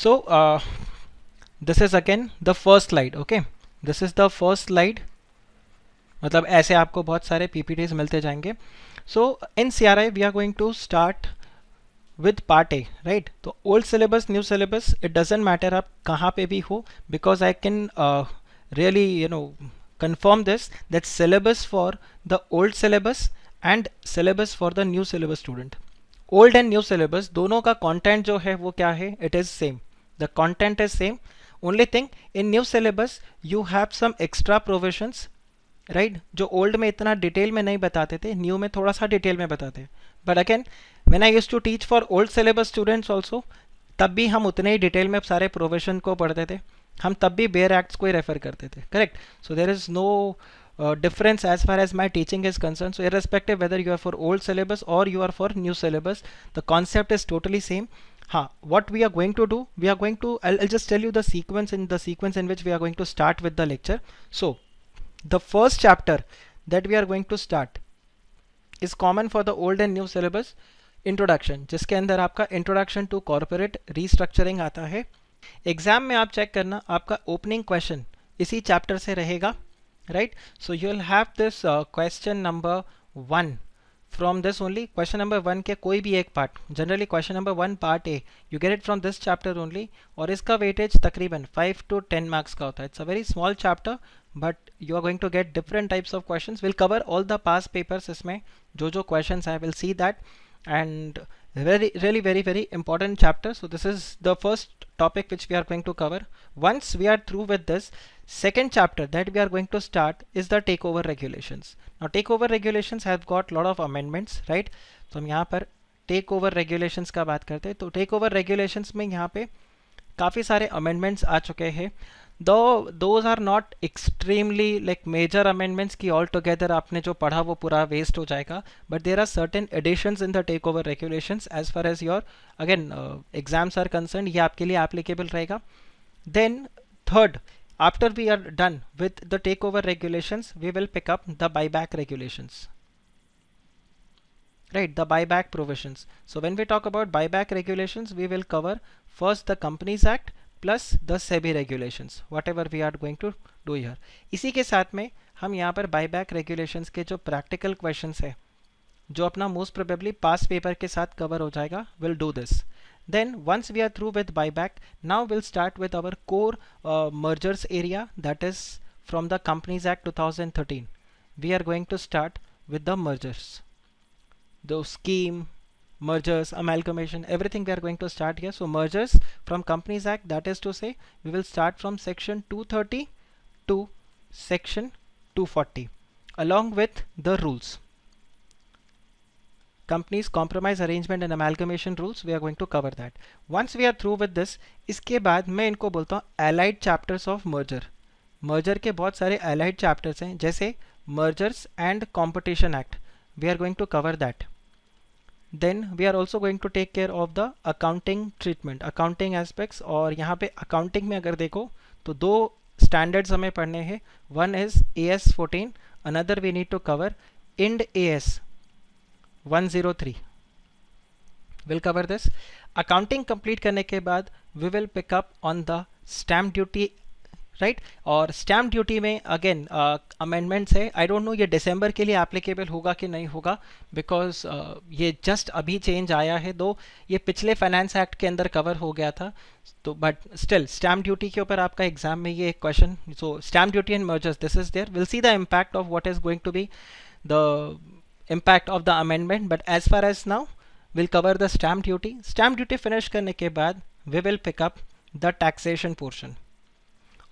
So this is again the first slide. Okay, this is the first slide. मतलब ऐसे आपको बहुत सारे PPTs मिलते जाएंगे. So in CRI we are going to start with part A, right? तो old syllabus, new syllabus, it doesn't matter आप कहाँ पे भी हो, because I can really confirm this, that syllabus for the old syllabus and syllabus for the new syllabus student, old and new syllabus दोनों का content जो है वो क्या है, it is same, the content is same. Only thing, in new syllabus you have some extra provisions, right जो old में इतना डिटेल में नहीं बताते थे, न्यू में थोड़ा सा डिटेल में बताते हैं. But again when I used to teach for old syllabus students also, तब भी हम उतने ही डिटेल में सारे प्रोविजन को पढ़ते थे, हम तब भी बेयर एक्ट्स को ही रेफर करते थे. Correct. So there is no difference as far as my teaching is concerned. So irrespective whether you are for old syllabus or you are for new syllabus, the concept is totally same. What we are going to do, we are going to, I'll just tell you the sequence in which we are going to start with the lecture. So the first chapter that we are going to start is common for the old and new syllabus, introduction, जिसके अंदर आपका introduction to corporate restructuring आता है. Exam में आप check करना, आपका opening question इसी चैप्टर से रहेगा, right. So you will have this question number 1 from this only. Question number 1 के कोई भी एक part, generally question number 1 part A, you get it from this chapter only, और इसका वेटेज तकरीबन 5 to 10 मार्क्स का होता है. It's a very small chapter, but you are going to get different types of questions. Will cover all the past papers. इसमें जो जो questions है, will see that, and really very important chapter. So this is the first topic which we are going to cover. Once we are through with this, second chapter that we are going to start is the takeover regulations. Now takeover regulations have got lot of amendments, right? तो हम यहाँ पर takeover regulations का बात करते हैं. तो takeover regulations में यहाँ पे काफ़ी सारे amendments आ चुके हैं. Though those are not extremely like major amendments कि all together आपने जो पढ़ा वो पूरा waste हो जाएगा, but there are certain additions in the takeover regulations as far as your again exams are concerned. ये आपके लिए applicable रहेगा. Then third, after we are done with the takeover regulations, we will pick up the buyback regulations, right? The buyback provisions. So when we talk about buyback regulations, we will cover first the Companies Act plus the SEBI regulations, whatever we are going to do here. इसी के साथ में हम यहाँ पर buyback regulations के जो practical questions है, जो अपना most probably past paper के साथ cover हो जाएगा, we'll do this. Then once we are through with buyback, now we'll start with our core mergers area, that is from the Companies Act 2013. We are going to start with the mergers, the scheme, mergers, amalgamation, everything we are going to start here. So mergers from Companies Act, that is to say we will start from section 230 to section 240 along with the rules. Companies compromise arrangement and amalgamation rules, we are going to cover that. Once we are through with this, इसके बाद मैं इनको बोलता हूँ allied chapters of merger. merger के बहुत सारे allied chapters हैं, जैसे mergers and competition act, we are going to cover that. Then we are also going to take care of the accounting treatment, accounting aspects. और यहाँ पे accounting में अगर देखो तो दो standards हमें पढ़ने हैं. One is AS14, another we need to cover IND AS 103. We'll cover this. Accounting complete करने के बाद we will pick up on the stamp duty, right. और स्टैम्प ड्यूटी में अगेन अमेंडमेंट्स है. आई डोंट नो ये दिसंबर के लिए applicable होगा कि नहीं होगा, बिकॉज ये जस्ट अभी चेंज आया है, दो ये पिछले फाइनेंस एक्ट के अंदर कवर हो गया था. तो बट स्टिल स्टैम्प ड्यूटी के ऊपर आपका एग्जाम में ये एक question. So stamp duty and mergers, this is there. Will see the impact of what is going to be the impact of the amendment, but as far as now will cover the stamp duty. Stamp duty finish करने के बाद we will pick up the taxation portion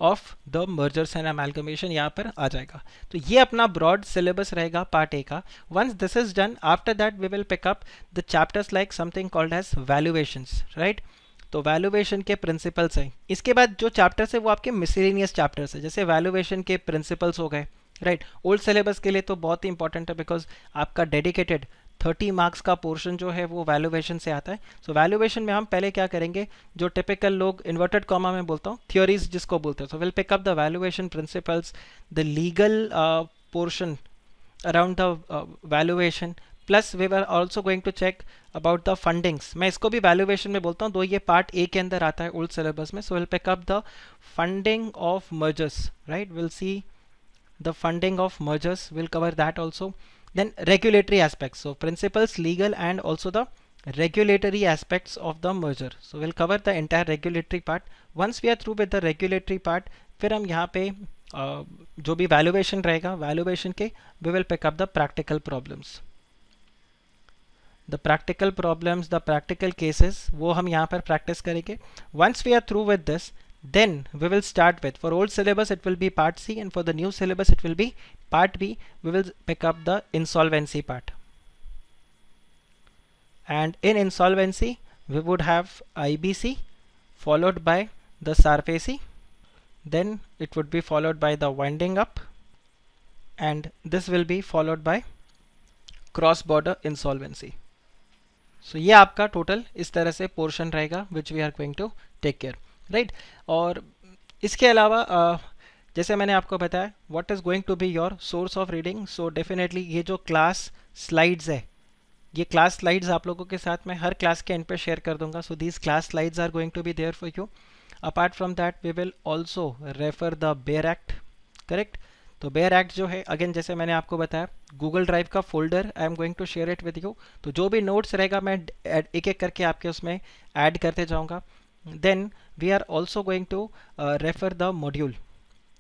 of the mergers and amalgamation, यहाँ पर आ जाएगा. तो ये अपना ब्रॉड सिलेबस रहेगा पार्ट ए का. Once this is done, after that we will pick up the chapters like something called as valuations, right. तो वैल्यूएशन के प्रिंसिपल्स हैं. इसके बाद जो चैप्टर्स है वो आपके मिसलेनियस चैप्टर्स है, जैसे वैल्यूएशन के प्रिंसिपल्स हो गए, राइट. ओल्ड सिलेबस के लिए तो बहुत ही इंपॉर्टेंट है, बिकॉज आपका डेडिकेटेड 30 मार्क्स का पोर्शन जो है वो वैल्यूएशन से आता है. सो वैल्यूएशन में हम पहले क्या करेंगे, जो टिपिकल लोग इन्वर्टेड कॉमा में बोलता हूँ थियोरीज जिसको बोलते हैं. So will pick up the valuation principles, the legal portion around the valuation, plus we were also going to check about the fundings. मैं इसको भी वैल्यूएशन में बोलता हूँ, दो ये पार्ट ए के अंदर आता है ओल्ड सिलेबस में. So will pick up the funding of mergers, right. Will see the funding of mergers, will cover that also. Then regulatory aspects, so principles, legal and also the regulatory aspects of the merger. So we'll cover the entire regulatory part. Once we are through with the regulatory part, फिर हम यहाँ पे जो भी valuation रहेगा, valuation के we will pick up the practical problems. The practical problems, the practical cases, वो हम यहाँ पर practice करेंगे. Once we are through with this, then we will start with, for old syllabus it will be part C, and for the new syllabus it will be part B. We will pick up the insolvency part, and in insolvency we would have IBC followed by the SARFACI, then it would be followed by the winding up, and this will be followed by cross border insolvency. So ये आपका total इस तरह से portion रहेगा which we are going to take care, right. और इसके अलावा जैसे मैंने आपको बताया what is going to be your source of reading. So definitely ये जो क्लास स्लाइड्स है, ये क्लास स्लाइड्स आप लोगों के साथ मैं हर क्लास के एंड पे शेयर कर दूंगा. So these class slides are going to be there for you. Apart from that we will also refer the bare act, correct. तो बेयर एक्ट जो है अगेन जैसे मैंने आपको बताया गूगल ड्राइव का folder I am going to share it with you. तो जो भी नोट्स रहेगा मैं एक एक करके आपके उसमें ऐड करते जाऊँगा. Then we are also going to refer the module.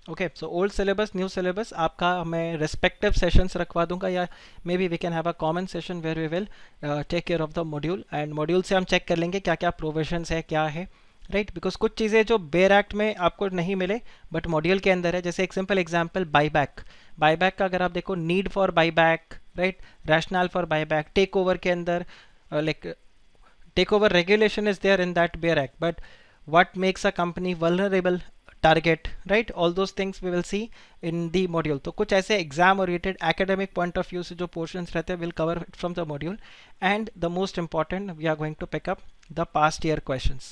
Okay, so old syllabus, new syllabus आपका मैं respective sessions रखवा दूंगा, या maybe we can have a common session where we will take care of the module, and module से हम check कर लेंगे क्या क्या provisions है, क्या है, right. Because कुछ चीज़ें जो बेयर एक्ट में आपको नहीं मिले बट मॉड्यूल के अंदर है, जैसे एक सिंपल एग्जांपल बाईबैक. बाईबैक का अगर आप देखो need for buyback, right, rational for buyback, takeover के अंदर like takeover regulation is there in that Bear Act, but what makes a company vulnerable target, right, all those things we will see in the module. तो कुछ ऐसे exam oriented academic point of view से जो portions रहते हैं will cover it from the module, and the most important we are going to pick up the past year questions,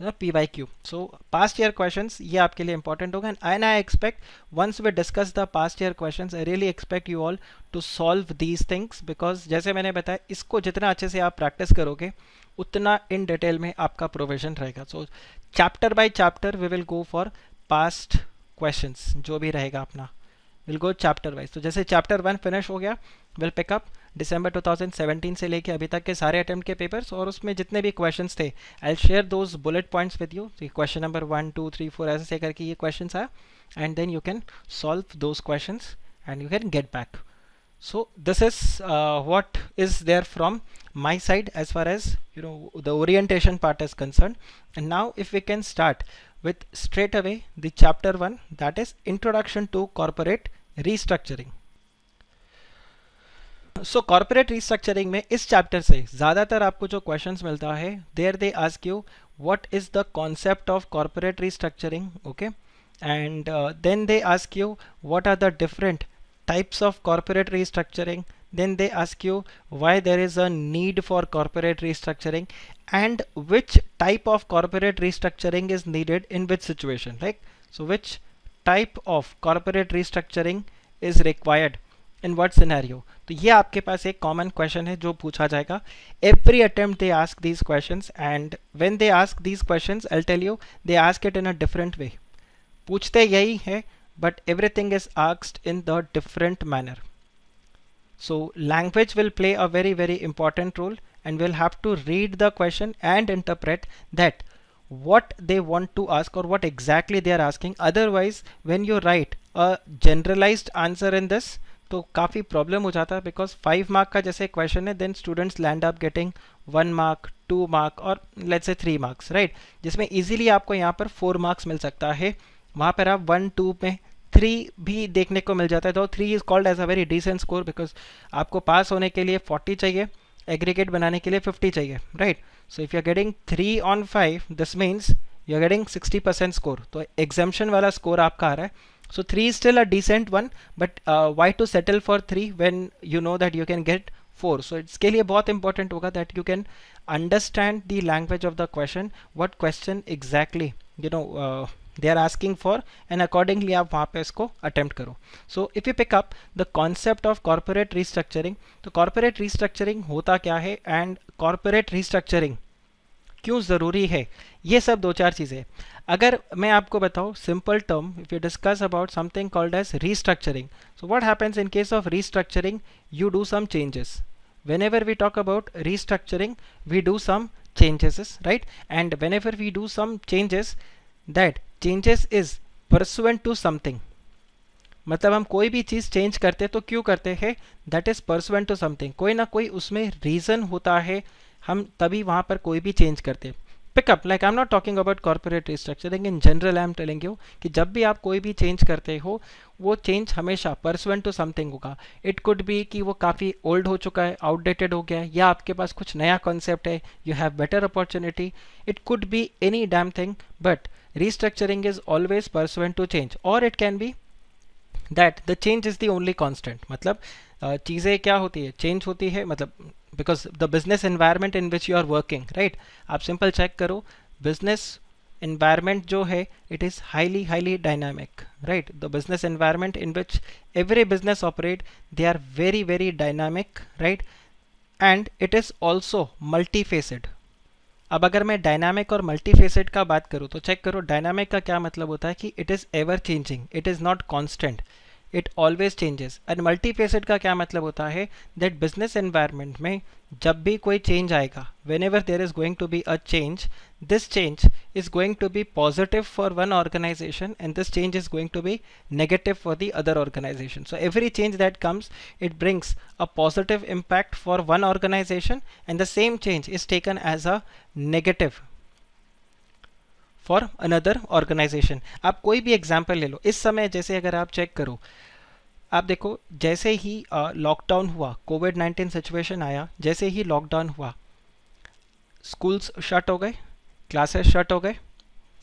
the PYQ. So past year questions ये आपके लिए important होगा, and I expect once we discuss the past year questions I really expect you all to solve these things, because जैसे मैंने बताया इसको जितना अच्छे से आप practice करोगे उतना इन डिटेल में आपका प्रोविजन रहेगा. So chapter by chapter we will go for past questions, जो भी रहेगा अपना विल गो चैप्टर वाइज. तो जैसे चैप्टर 1 फिनिश हो गया, विल पिकअप दिसंबर 2017 से लेके अभी तक के सारे अटेम्प्ट के पेपर्स, और उसमें जितने भी क्वेश्चंस थे I share those bullet points with you. Question number 1 2 3 4 ऐसे करके ये क्वेश्चंस आया, and then you can solve those questions and you can get back. So this is what is there from my side as far as the orientation part is concerned. And now if we can start with straight away the chapter 1, that is introduction to corporate restructuring. So corporate restructuring में इस chapter से ज़्यादातर आपको जो questions मिलता है, there they ask you what is the concept of corporate restructuring, okay, and then they ask you what are the different types of corporate restructuring. Then they ask you why there is a need for corporate restructuring and which type of corporate restructuring is needed in which situation, like so which type of corporate restructuring is required in what scenario. तो ये आपके पास एक common question है जो पूछा जाएगा. Every attempt they ask these questions, and when they ask these questions I'll tell you they ask it in a different way. पूछते यही है but everything is asked in the different manner. So language will play a very important role, and we'll have to read the question and interpret that what they want to ask or what exactly they are asking. Otherwise when you write a generalized answer in this तो काफ़ी problem हो जाता है, because 5 mark का जैसे question है then students land up getting 1 mark 2 mark और let's say 3 marks, right, जिसमें इजीली आपको यहाँ पर 4 मार्क्स मिल सकता है. वहाँ पर आप 1 2 में 3 भी देखने को मिल जाता है. तो 3 is called as a very decent score, because आपको पास होने के लिए 40 चाहिए, एग्रीगेट बनाने के लिए 50 चाहिए, right. So if you are getting 3 on 5 this means you are getting 60% score. तो एग्जाम्शन वाला स्कोर आपका आ रहा है. So 3 is still a decent one, but why to settle for 3 when you know that you can get 4? So इसके लिए बहुत important होगा that you can understand the language of the question, what question exactly they are asking for, and accordingly आप वहाँ पे इसको attempt करो. So if you pick up the concept of corporate restructuring, तो कॉर्पोरेट रीस्ट्रक्चरिंग होता क्या है and corporate restructuring क्यों ज़रूरी है, ये सब दो चार चीज़ें. अगर मैं आपको बताऊँ simple term, if you discuss about something called as restructuring, so what happens in case of restructuring, you do some changes. Whenever we talk about restructuring, we do some changes, right? And whenever we do some changes, that changes is pursuant to something. मतलब हम कोई भी चीज़ change करते तो क्यों करते हैं, that is pursuant to something. कोई ना कोई उसमें रीज़न होता है, हम तभी वहाँ पर कोई भी चेंज करते. Pick up, like I am not talking about corporate restructuring, in general I am telling you कि जब भी आप कोई भी चेंज करते हो, वो चेंज हमेशा परसुएंट टू समथिंग होगा. इट कुड बी कि वो काफ़ी ओल्ड हो चुका है, आउटडेटेड हो गया है, या आपके पास कुछ नया कॉन्सेप्ट है, you have better opportunity. It could be any damn thing, but restructuring is always pursuant to change, or it can be that the change is the only constant. मतलब चीज़ें क्या होती है, चेंज होती है, मतलब because the business environment in which you are working, right. आप simple check करो, बिजनेस environment जो है, it is highly dynamic, right. The business environment in which every business operate, they are very dynamic, right. And it is also multifaceted. अब अगर मैं dynamic और मल्टीफेसेड का बात करूँ तो चेक करो, डायनामिक का क्या मतलब होता है कि it is ever changing, it is not constant, it always changes. And multifaceted का क्या मतलब होता है, दैट बिजनेस एनवायरनमेंट में जब भी कोई चेंज आएगा, whenever there is going to be a change, this change is going to be positive for one organization and this change is going to be negative for the other organization. So every change that comes, it brings a positive impact for one organization and the same change is taken as a negative for another organization. आप कोई भी example ले लो, इस समय जैसे अगर आप check करो, आप देखो जैसे ही लॉकडाउन हुआ, कोविड-19 सिचुएशन आया, जैसे ही लॉकडाउन हुआ, स्कूल्स शट हो गए, क्लासेस शट हो गए,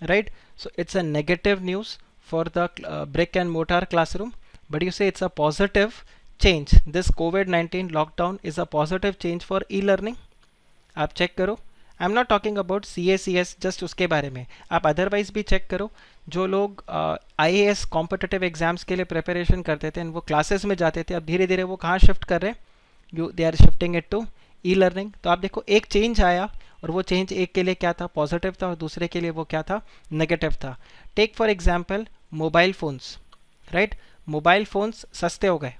right. So it's a negative news for the brick and mortar classroom, but you say it's a positive change. This कोविड-19 lockdown is a positive change for e learning. आप check करो, I am not talking about CACS, just उसके बारे में, आप otherwise भी check करो. जो लोग IAS कॉम्पिटिटिव एग्जाम्स के लिए प्रिपरेशन करते थे, वो क्लासेस में जाते थे, अब धीरे धीरे वो कहाँ शिफ्ट कर रहे हैं, they are shifting it to e learning. तो आप देखो, एक चेंज आया और वो चेंज एक के लिए क्या था, पॉजिटिव था, और दूसरे के लिए वो क्या था, नेगेटिव था. Take for example mobile phones, right. Mobile phones सस्ते हो गए,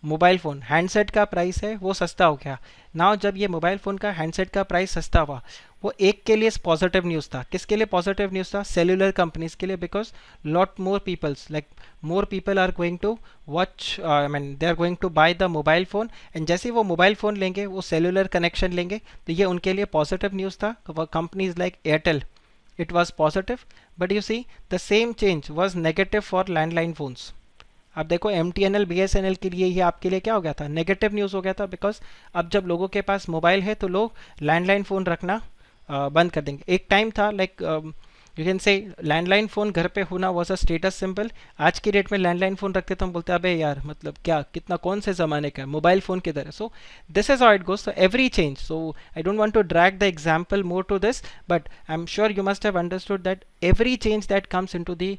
मोबाइल फ़ोन हैंडसेट का प्राइस है वो सस्ता हो गया. नाउ जब ये मोबाइल फ़ोन का हैंडसेट का प्राइस सस्ता हुआ, वो एक के लिए पॉजिटिव न्यूज़ था. किसके लिए पॉजिटिव न्यूज़ था, सेल्यूलर कंपनीज के लिए, because lot more peoples, like more people are going to watch, I mean they are going to buy the mobile phone, and जैसे ही वो मोबाइल फ़ोन लेंगे, वो सेल्यूलर कनेक्शन लेंगे, तो ये उनके लिए पॉजिटिव न्यूज़ था. Companies like Airtel, it was positive, but you see the same change was negative for landline phones. अब देखो MTNL BSNL के लिए ये आपके लिए क्या हो गया था, नेगेटिव न्यूज़ हो गया था, बिकॉज अब जब लोगों के पास मोबाइल है तो लोग लैंडलाइन फ़ोन रखना बंद कर देंगे. एक टाइम था, like you can say landline phone घर पे होना वॉज अ स्टेटस सिंबल. आज की डेट में लैंडलाइन फ़ोन रखते तो हम बोलते अबे यार, मतलब क्या, कितना, कौन से ज़माने का है, मोबाइल फ़ोन किधर है. So this is how it goes. So every change, so I don't want to drag the example more to this, but I am sure you must have understood that every change that comes into the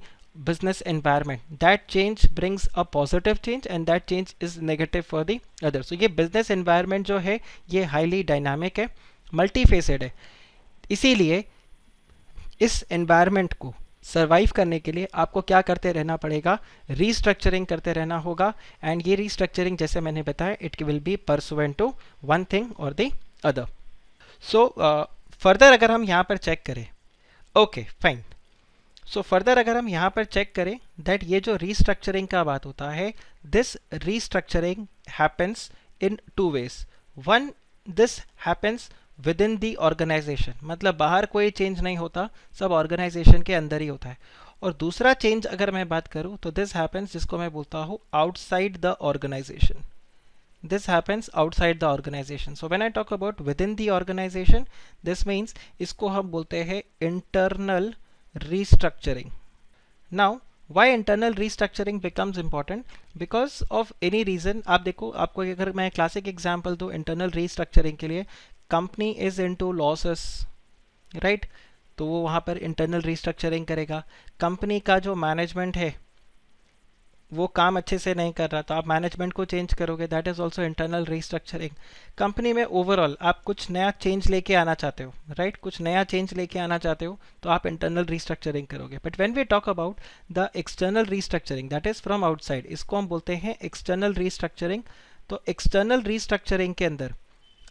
business environment, that change brings a positive change and that change is negative for the other. So ये business environment जो है, ये highly dynamic है, multifaceted है. इसीलिए इस environment को survive करने के लिए आपको क्या करते रहना पड़ेगा, रीस्ट्रक्चरिंग करते रहना होगा. एंड ये रीस्ट्रक्चरिंग जैसे मैंने बताया, it will be pursuant to one thing और द अदर. सो फर्दर अगर हम यहाँ पर चेक करें, ओके फाइन. सो फर्दर अगर हम यहाँ पर चेक करें, दैट ये जो रीस्ट्रक्चरिंग का बात होता है, this restructuring happens in two ways. One, this happens within the organization, मतलब बाहर कोई चेंज नहीं होता, सब ऑर्गेनाइजेशन के अंदर ही होता है. और दूसरा चेंज अगर मैं बात करूँ तो दिस हैपन्स, जिसको मैं बोलता हूँ outside the organization. This happens outside the organization. So when I talk about within the organization, this means इसको हम बोलते हैं internal restructuring. Now why internal restructuring becomes important? Because of any reason. आप देखो, आपको अगर मैं क्लासिक एग्जांपल दूँ internal restructuring के लिए, company is into losses, right? तो वो वहाँ पर इंटरनल रीस्ट्रक्चरिंग करेगा। कंपनी का जो मैनेजमेंट है वो काम अच्छे से नहीं कर रहा तो आप मैनेजमेंट को चेंज करोगे, that is also internal restructuring. Company में ओवरऑल आप कुछ नया चेंज लेके आना चाहते हो, राइट, कुछ नया चेंज लेके आना चाहते हो तो आप इंटरनल रीस्ट्रक्चरिंग करोगे। But when we talk about the external restructuring that is from outside, इसको हम बोलते हैं एक्सटर्नल रीस्ट्रक्चरिंग। तो एक्सटर्नल रीस्ट्रक्चरिंग के अंदर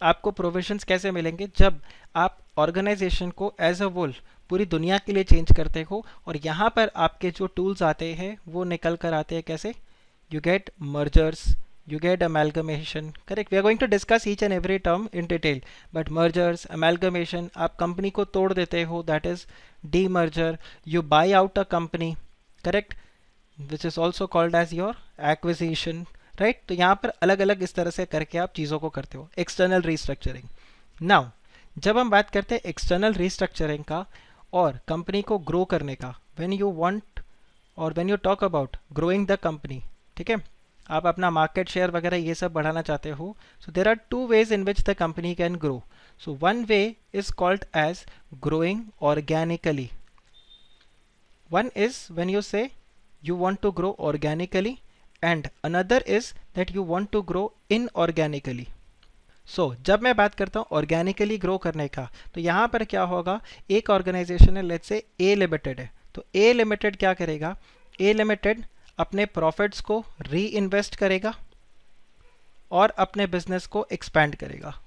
आपको प्रोविजंस कैसे मिलेंगे, जब आप ऑर्गेनाइजेशन को एज अ होल पूरी दुनिया के लिए चेंज करते हो और यहाँ पर आपके जो टूल्स आते हैं वो निकल कर आते हैं कैसे, you get mergers, you get amalgamation, correct? We are going to discuss each and every term in detail, but mergers, amalgamation, आप कंपनी को तोड़ देते हो, that is demerger, you buy out a company, correct, which is also called as your acquisition, right? तो यहाँ पर अलग अलग इस तरह से करके आप चीज़ों को करते हो, एक्सटर्नल रीस्ट्रक्चरिंग। नाउ जब हम बात करते हैं एक्सटर्नल रीस्ट्रक्चरिंग का और कंपनी को ग्रो करने का, व्हेन यू वांट और when you talk about growing the company, ठीक है, आप अपना मार्केट शेयर वगैरह ये सब बढ़ाना चाहते हो, so there are two ways in which the company can grow. So one way is called as growing organically. One is when you say you want to grow organically and another is that you want to grow inorganically. So जब मैं बात करता हूँ organically grow करने का, तो यहाँ पर क्या होगा, एक ऑर्गेनाइजेशन है, लेट्स से ए लिमिटेड है, तो ए लिमिटेड क्या करेगा, ए लिमिटेड अपने प्रॉफिट्स को री इन्वेस्ट करेगा और अपने बिजनेस को एक्सपैंड करेगा।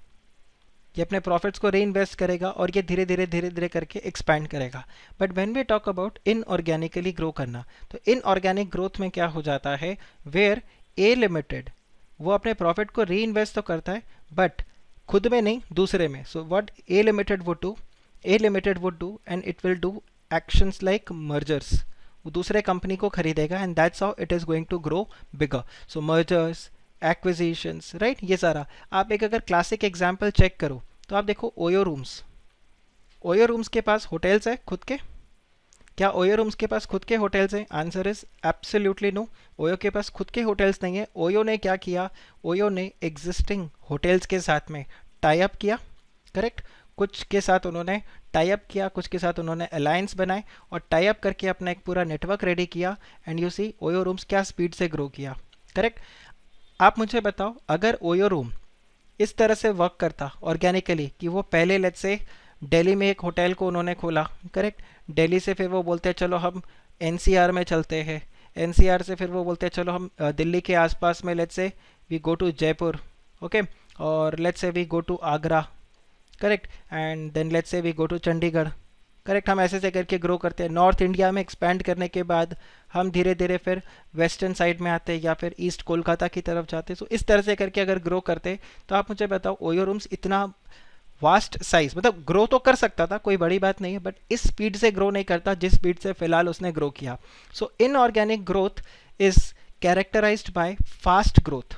ये अपने प्रॉफिट्स को री इन्वेस्ट करेगा और ये धीरे धीरे करके एक्सपैंड करेगा। But when we talk about inorganically grow करना, तो इनऑर्गेनिक ग्रोथ में क्या हो जाता है, वेयर ए लिमिटेड वो अपने प्रॉफिट को री इन्वेस्ट तो करता है बट खुद में नहीं, दूसरे में। So what A limited would do, A limited would do and it will do actions like mergers, वो दूसरे कंपनी को खरीदेगा and that's how it is going to grow bigger. So mergers, acquisitions, right, ये सारा। आप एक अगर classic example check करो तो आप देखो ओयो रूम्स, ओयो रूम्स के पास होटल्स है खुद के, क्या ओयो रूम्स के पास खुद के होटल्स हैं? Answer is absolutely no, OYO के पास खुद के होटल्स नहीं है। ओयो ने क्या किया, ओयो ने एग्जिस्टिंग होटल्स के साथ में टाई अप किया, करेक्ट, कुछ के साथ उन्होंने टाई अप किया, कुछ के साथ उन्होंने अलायंस बनाए और टाई अप करके अपना एक पूरा नेटवर्क रेडी किया and you see OYO rooms क्या स्पीड से ग्रो किया, करेक्ट। आप मुझे बताओ अगर ओयो रूम इस तरह से वर्क करता ऑर्गेनिकली कि वो पहले लेट्स से दिल्ली में एक होटल को उन्होंने खोला, करेक्ट, दिल्ली से फिर वो बोलते हैं चलो हम एनसीआर में चलते हैं, एनसीआर से फिर वो बोलते हैं चलो हम दिल्ली के आसपास में let's say we go to Jaipur, okay, और let's say we go to Agra, correct, and then let's say we go to Chandigarh, correct. हम ऐसे से करके ग्रो करते हैं। नॉर्थ इंडिया में एक्सपैंड करने के बाद हम धीरे धीरे फिर वेस्टर्न साइड में आते हैं या फिर ईस्ट कोलकाता की तरफ जाते हैं। सो इस तरह से करके अगर ग्रो करते तो आप मुझे बताओ ओयो रूम्स इतना वास्ट साइज, मतलब ग्रो तो कर सकता था, कोई बड़ी बात नहीं है, बट इस स्पीड से ग्रो नहीं करता जिस स्पीड से फिलहाल उसने ग्रो किया। So inorganic growth is characterised by fast growth,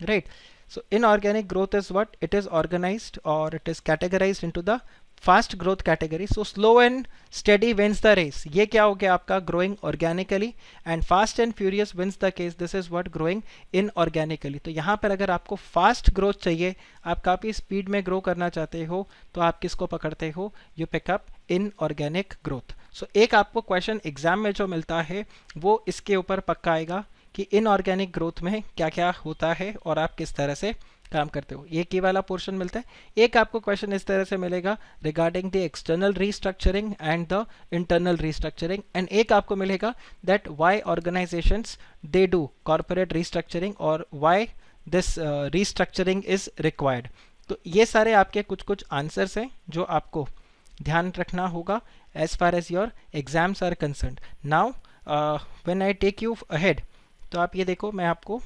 right. So inorganic growth is what? It is organized or it is categorized into the fast growth category. So slow and steady wins the race. ये क्या हो गया आपका growing organically and fast and furious wins the case. This is what growing inorganically. तो यहाँ पर अगर आपको fast growth चाहिए, आप काफ़ी speed में grow करना चाहते हो, तो आप किसको पकड़ते हो? You pick up inorganic growth. So एक आपको question exam में जो मिलता है वो इसके ऊपर पक्का आएगा कि इनऑर्गेनिक ग्रोथ में क्या क्या होता है और आप किस तरह से काम करते हो। एक ही वाला पोर्शन मिलता है। एक आपको क्वेश्चन इस तरह से मिलेगा regarding the external restructuring and the internal restructuring, and एक आपको मिलेगा that why organisations they do corporate restructuring और why this restructuring is required. तो ये सारे आपके कुछ कुछ आंसर्स हैं जो आपको ध्यान रखना होगा as far as your exams are concerned. Now when I take you ahead, तो आप ये देखो मैं आपको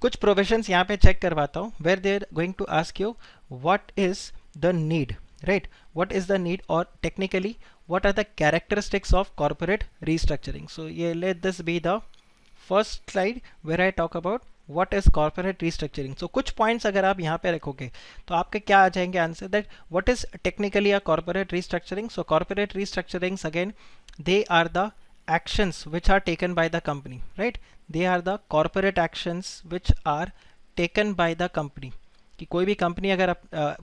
कुछ प्रोविजंस यहाँ पे चेक करवाता हूँ where they are going to ask you what is the need, right, what is the need और technically what are the characteristics of corporate restructuring. So ये let this be the first slide where I talk about what is corporate restructuring. So कुछ points अगर आप यहाँ पे रखोगे तो आपके क्या आ जाएंगे answer, that what is technically a corporate restructuring. So corporate restructurings again they are the actions which are taken by the company, right, they are the corporate actions which are taken by the company कि कोई भी company अगर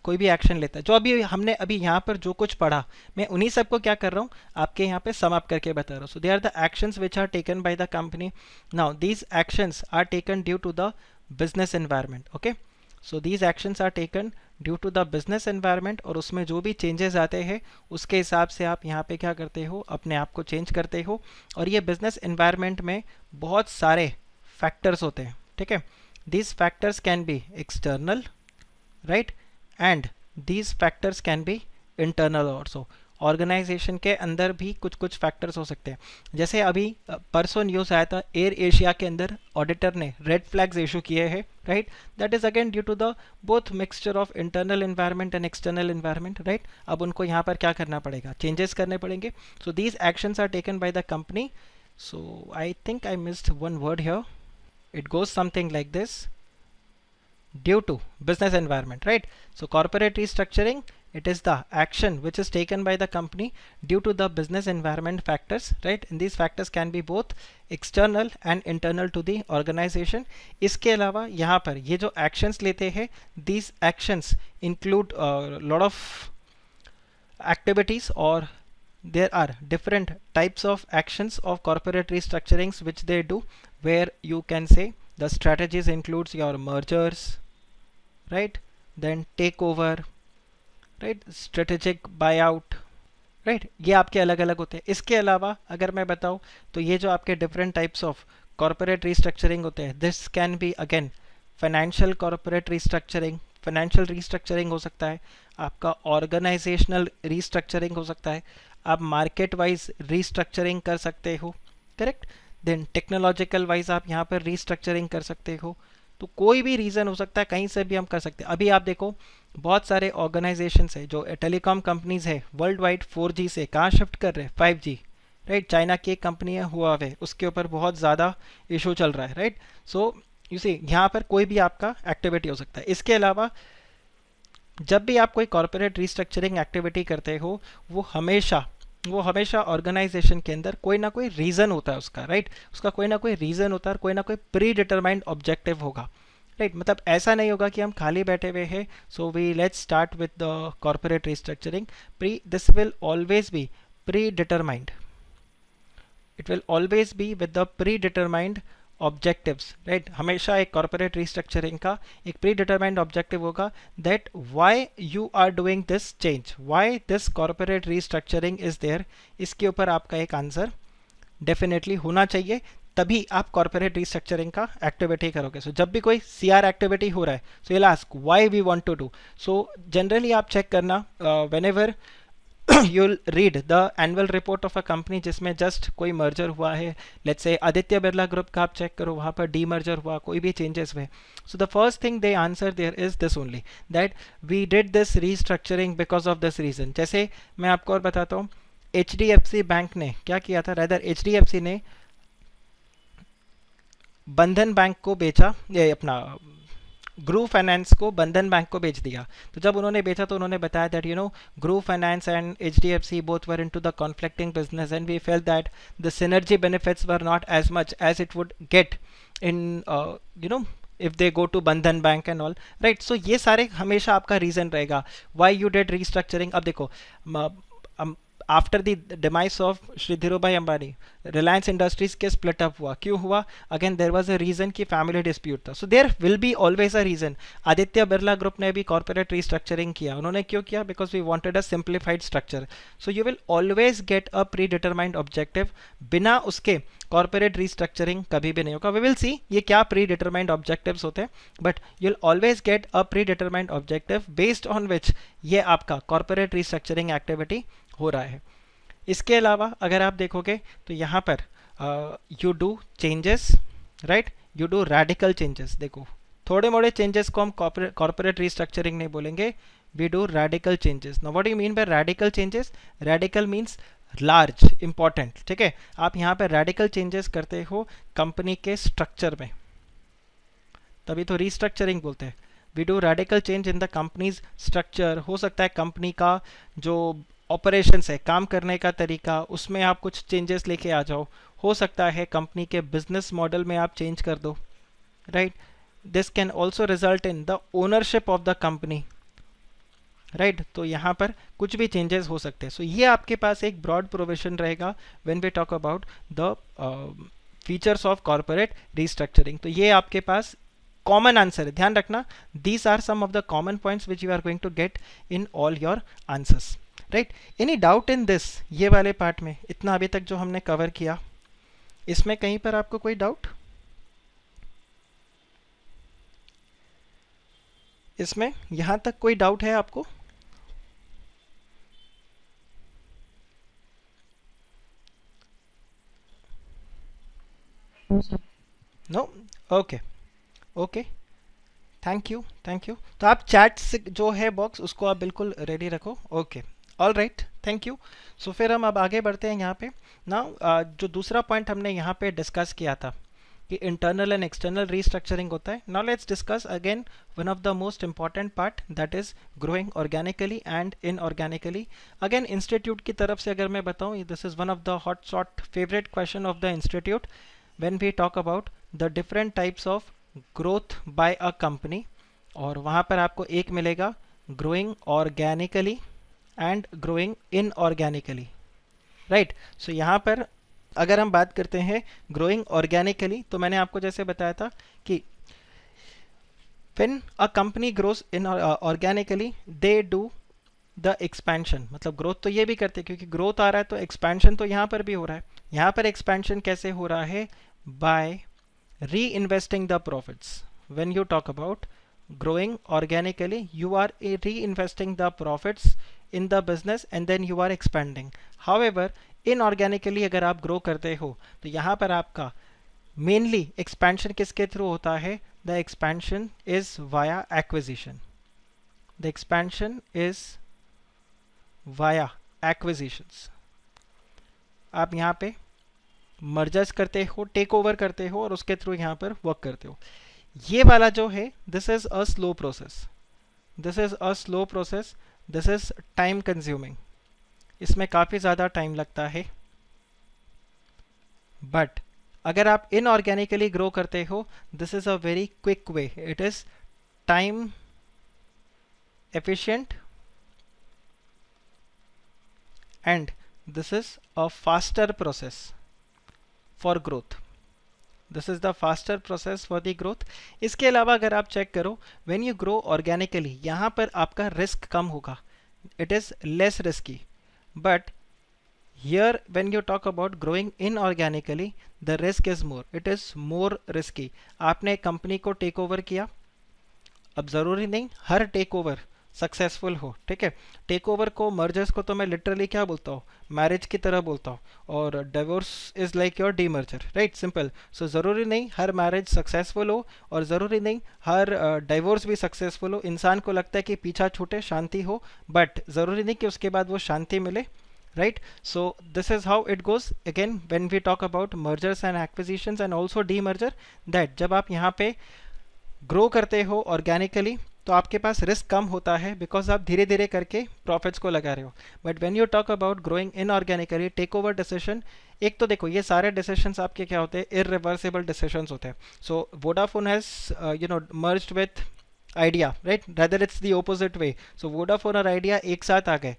कोई भी action लेता है, जो अभी हमने अभी यहाँ पर जो कुछ पढ़ा, मैं उन्हीं सबको क्या कर रहा हूँ, आपके यहाँ पे सम अप करके बता रहा हूँ. So they are the actions which are taken by the company. Now these actions are taken due to the business environment. Okay, so these actions are taken due to the business environment, और उसमें जो भी changes आते हैं उसके हिसाब से आप यहाँ पे क्या करते हो, अपने आप को चेंज करते हो. और ये बिजनेस एनवायरनमेंट में बहुत सारे फैक्टर्स होते हैं. ठीक है, these factors can be external, right, and these factors can be internal also. Organization के अंदर भी कुछ कुछ फैक्टर्स हो सकते हैं. जैसे अभी परसों न्यूज़ आया था, एयर एशिया के अंदर ऑडिटर ने रेड फ्लैग्स इशू किए हैं, right. That is again due to the both mixture of internal environment and external environment, right. अब उनको यहाँ पर क्या करना पड़ेगा, चेंजेस करने पड़ेंगे. So these actions are taken by the company. So I think I missed one word here. It goes something like this: due to business environment, right? So corporate restructuring, it is the action which is taken by the company due to the business environment factors, right? And these factors can be both external and internal to the organization. इसके अलावा यहाँ पर ये जो actions लेते हैं, these actions include a lot of activities, or there are different types of actions of corporate restructurings which they do, where you can say the strategies includes your mergers, right, then takeover, right, strategic buyout, right. ये आपके अलग अलग होते हैं. इसके अलावा अगर मैं बताऊं तो ये जो आपके different types of corporate restructuring होते हैं, this can be again financial corporate restructuring. Financial restructuring हो सकता है, आपका ऑर्गेनाइजेशनल रीस्ट्रक्चरिंग हो सकता है, आप मार्केट वाइज रीस्ट्रक्चरिंग कर सकते हो, करेक्ट. देन टेक्नोलॉजिकल वाइज आप यहाँ पर रीस्ट्रक्चरिंग कर सकते हो. तो कोई भी रीज़न हो सकता है, कहीं से भी हम कर सकते हैं. अभी आप देखो बहुत सारे ऑर्गेनाइजेशंस है जो टेलीकॉम कंपनीज है, वर्ल्ड वाइड 4G से कहाँ शिफ्ट कर रहे हैं, 5G, राइट. चाइना की एक कंपनी है हुआवे, उसके ऊपर बहुत ज़्यादा इशू चल रहा है, राइट. सो यू सी यहाँ पर कोई भी आपका एक्टिविटी हो सकता है. इसके अलावा जब भी आप कोई कॉर्पोरेट रिस्ट्रक्चरिंग एक्टिविटी करते हो, वो हमेशा ऑर्गेनाइजेशन के अंदर कोई ना कोई रीज़न होता है उसका, राइट. उसका कोई ना कोई रीज़न होता है और कोई ना कोई प्री डिटरमाइंड ऑब्जेक्टिव होगा, राइट. मतलब ऐसा नहीं होगा कि हम खाली बैठे हुए हैं. So we let's start with the corporate restructuring. This will always be predetermined. It will always be with the predetermined objectives, right. हमेशा एक कॉर्पोरेट रिस्ट्रक्चरिंग का एक प्री डिटरमाइंड ऑब्जेक्टिव होगा, that why you are doing this change, why this corporate restructuring is there. इसके ऊपर आपका एक answer definitely होना चाहिए, तभी आप कॉर्पोरेट रिस्ट्रक्चरिंग का एक्टिविटी करोगे. सो जब भी कोई सीआर एक्टिविटी हो रहा है, सो you'll ask why we want to do. So generally आप चेक करना whenever you'll read the annual report of a company जिसमें जस्ट कोई मर्जर हुआ है, let's say Aditya Birla group का आप चेक करो, वहाँ पर डी मर्जर हुआ, कोई भी चेंजेस हुए. So the first thing they answer there is this only, that we did this restructuring because of this reason. जैसे मैं आपको और बताता हूँ, HDFC बैंक ने क्या किया था, रेदर HDFC ने बंधन बैंक को बेचा, ये अपना ग्रू फाइनेंस को बंधन बैंक को बेच दिया. तो जब उन्होंने बेचा तो उन्होंने बताया that you know Gruh finance and HDFC both were into the conflicting business and we felt that the synergy benefits were not as much as it would get in you know if they go to Bandhan Bank and all, right. So ये सारे हमेशा आपका reason रहेगा why you did restructuring. अब देखो after the demise of Shri Dhirubhai Ambani, Reliance Industries के split up हुआ, क्यों हुआ, again there was a reason कि फैमिली डिस्प्यूट था. So there will be always a reason. Aditya Birla group ने भी कॉर्पोरेट रिस्ट्रक्चरिंग किया, उन्होंने क्यों किया, because we wanted a simplified structure. So you will always get a pre determined objective. बिना उसके कॉर्पोरेट रिस्ट्रक्चरिंग कभी भी नहीं होगा. वी विल सी ये क्या प्री डिटरमाइंड ऑब्जेक्टिव्स होते हैं, but you will always get a pre determined objective based on which ये आपका कॉर्पोरेट रिस्ट्रक्चरिंग एक्टिविटी हो रहा है. इसके अलावा अगर आप देखोगे तो यहाँ पर you do changes, right, you do radical changes. देखो थोड़े मोड़े चेंजेस को हम कॉर्पोरेट रिस्ट्रक्चरिंग नहीं बोलेंगे, we do radical changes. Now what do you mean by radical changes? Radical means large, important, ठीक है. आप यहाँ पर रेडिकल चेंजेस करते हो कंपनी के स्ट्रक्चर में, तभी तो रिस्ट्रक्चरिंग बोलते हैं. We do radical change in the company's structure. हो सकता है कंपनी का जो ऑपरेशंस है, काम करने का तरीका, उसमें आप कुछ चेंजेस लेके आ जाओ. हो सकता है कंपनी के बिजनेस मॉडल में आप चेंज कर दो, right. This can also result in the ownership of the company, right. तो यहाँ पर कुछ भी चेंजेस हो सकते हैं। सो ये आपके पास एक ब्रॉड प्रोविजन रहेगा when we talk about the features of corporate restructuring. तो ये आपके पास कॉमन आंसर है, ध्यान रखना, these are some of the common points which you are going to get in all your answers, right. Any doubt in this, ये वाले part में इतना अभी तक जो हमने कवर किया, इसमें कहीं पर आपको कोई डाउट? इसमें यहां तक कोई डाउट है आपको? No? Okay okay, thank you thank you. तो आप चैट से जो है बॉक्स उसको आप बिल्कुल रेडी रखो। Okay, all right, thank you. So फिर हम अब आगे बढ़ते हैं यहाँ पे ना। जो दूसरा पॉइंट हमने यहाँ पे डिस्कस किया था कि इंटरनल एंड एक्सटर्नल रीस्ट्रक्चरिंग होता है। Now let's discuss again one of the most important part, that is growing organically and inorganically. Again institute की तरफ से अगर मैं बताऊँ, this is one of the hot shot favourite question of the institute when we talk about the different types of growth by a company। और वहाँ पर आपको एक मिलेगा growing organically and growing inorganically, right। so यहाँ पर अगर हम बात करते हैं growing organically, तो मैंने आपको जैसे बताया था कि when a company grows in organically they do the expansion, मतलब ग्रोथ तो ये भी करते हैं, क्योंकि ग्रोथ आ रहा है तो एक्सपेंशन तो यहाँ पर भी हो रहा है। यहाँ पर एक्सपेंशन कैसे हो रहा है? By re investing the profits. When you talk about growing organically, you are re investing the profits in the business and then you are expanding. However inorganically अगर आप ग्रो करते हो तो यहाँ पर आपका मेनली एक्सपेंशन किसके थ्रू होता है? The expansion is via acquisition. The expansion is via acquisitions. आप यहाँ पे मर्जर्स करते हो, टेक ओवर करते हो और उसके थ्रू यहाँ पर वर्क करते हो। ये वाला जो है, this is a slow process, this is a slow process, this is time consuming, इसमें काफ़ी ज़्यादा टाइम लगता है। बट अगर आप इनऑर्गेनिकली ग्रो करते हो, this is a very quick way, it is time efficient and this is a faster process for growth, this is the faster process for the growth। इसके अलावा अगर आप चेक करो, when you grow organically, यहाँ पर आपका risk कम होगा, it is less risky। but here when you talk about growing inorganically, the risk is more, it is more risky। आपने कंपनी को टेक ओवर किया, अब ज़रूरी नहीं हर टेक ओवर सक्सेसफुल हो, ठीक है। टेक ओवर को, मर्जर्स को तो मैं लिटरली क्या बोलता हूँ, मैरिज की तरह बोलता हूँ, और divorce is like your demerger, right, simple. So ज़रूरी नहीं हर मैरिज सक्सेसफुल हो और ज़रूरी नहीं हर डिवोर्स भी सक्सेसफुल हो। इंसान को लगता है कि पीछा छूटे, शांति हो, बट ज़रूरी नहीं कि उसके बाद वो शांति मिले, right। so this is how it goes again when we talk about mergers and acquisitions and also demerger, that जब आप यहाँ पे ग्रो करते हो ऑर्गेनिकली तो आपके पास रिस्क कम होता है, बिकॉज आप धीरे धीरे करके प्रॉफिट्स को लगा रहे हो। But when you talk about growing inorganically, take over decision, एक तो देखो ये सारे डिसीजंस आपके क्या होते हैं? इररिवर्सिबल डिसीजंस होते हैं। So Vodafone has merged with Idea, right, rather it's the opposite way. So Vodafone और आइडिया एक साथ आ गए।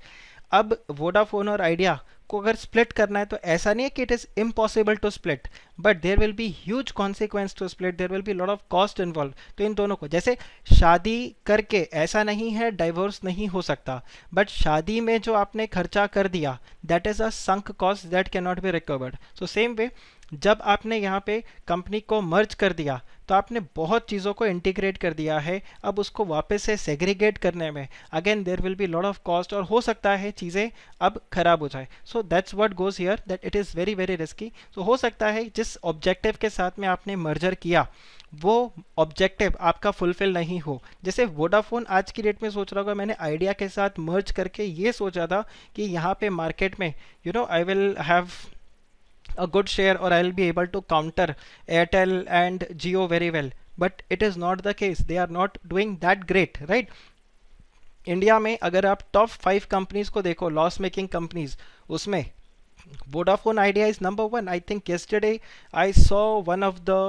अब वोडाफोन और आइडिया को अगर स्प्लिट करना है तो ऐसा नहीं है कि it is impossible to split, but there will be huge consequence to split, there will be lot of cost involve. तो इन दोनों को, जैसे शादी करके ऐसा नहीं है डाइवोर्स नहीं हो सकता, बट शादी में जो आपने खर्चा कर दिया, that is a sunk cost that can not be recovered. So same way जब आपने यहाँ पे कंपनी को मर्ज कर दिया तो आपने बहुत चीज़ों को इंटीग्रेट कर दिया है, अब उसको वापस से सेग्रीगेट करने में again there will be lot of cost, और हो सकता है चीज़ें अब खराब हो जाए। So that's what goes here, that it is very very risky. So हो सकता है जिस ऑब्जेक्टिव के साथ में आपने मर्जर किया वो ऑब्जेक्टिव आपका फुलफिल नहीं हो। जैसे वोडाफोन आज की डेट में सोच रहा होगा, मैंने आइडिया के साथ मर्ज करके ये सोचा था कि यहाँ पे मार्केट में I will have a good share or I'll be able to counter Airtel and Jio very well, but it is not the case, they are not doing that great, right। India में अगर आप top 5 companies को देखो, loss making companies, उसमें Vodafone idea is number 1। I think yesterday I saw one of the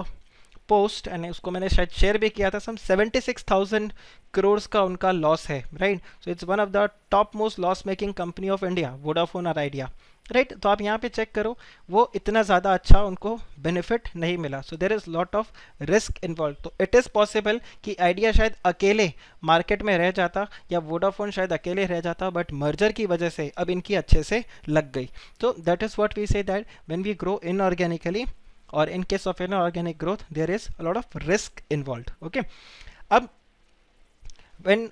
post, and उसको मैंने शायद share भी किया था, सम 76,000 करोड़ का उनका लॉस है, right. So it's one of the top most loss making company of India, Vodafone और आइडिया, राइट. तो आप यहाँ पे चेक करो, वो इतना ज़्यादा अच्छा उनको बेनिफिट नहीं मिला. So there is lot of risk involve. तो इट इज़ पॉसिबल कि आइडिया शायद अकेले मार्केट में रह जाता या वोडाफोन शायद अकेले रह जाता, बट मर्जर की वजह से अब इनकी अच्छे से लग गई. तो that is what we say that when we grow inorganically or in case of inorganic growth there is a lot of risk involved. Okay, अब when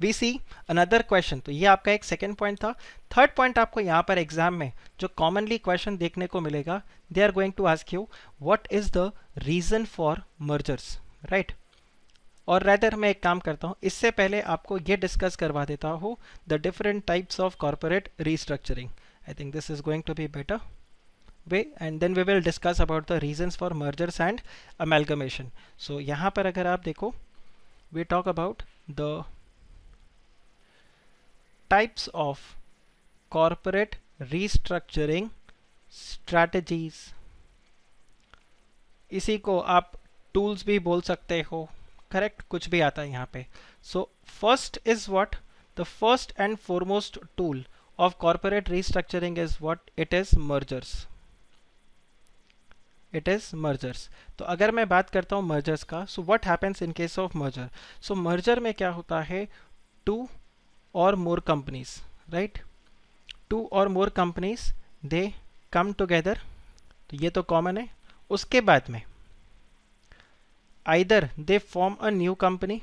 we see another question, तो ये आपका एक सेकेंड पॉइंट था. Third point आपको यहाँ पर exam में जो कॉमनली क्वेश्चन देखने को मिलेगा, they are going to ask you what is the reason for mergers, right. और रेदर मैं एक काम करता हूँ, इससे पहले आपको ये डिस्कस करवा देता हूँ the different types of corporate restructuring. I think this is going to be better way, and then we will discuss about the reasons for mergers and amalgamation. So यहाँ पर अगर आप देखो, we talk about the types of corporate restructuring strategies. इसी को आप tools भी बोल सकते हो, करेक्ट, कुछ भी आता है यहाँ पे. So first is what? The first and foremost tool of corporate restructuring is what? It is mergers. It is mergers. तो अगर मैं बात करता हूँ मर्जर्स का, सो what happens in case of merger. So merger में क्या होता है, टू और मोर कंपनीज, राइट, टू और more companies they come together. तो ये तो कॉमन है. उसके बाद में either they form a new company,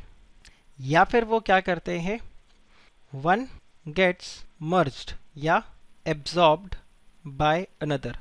या फिर वो क्या करते हैं, वन गेट्स मर्ज्ड या absorbed by another.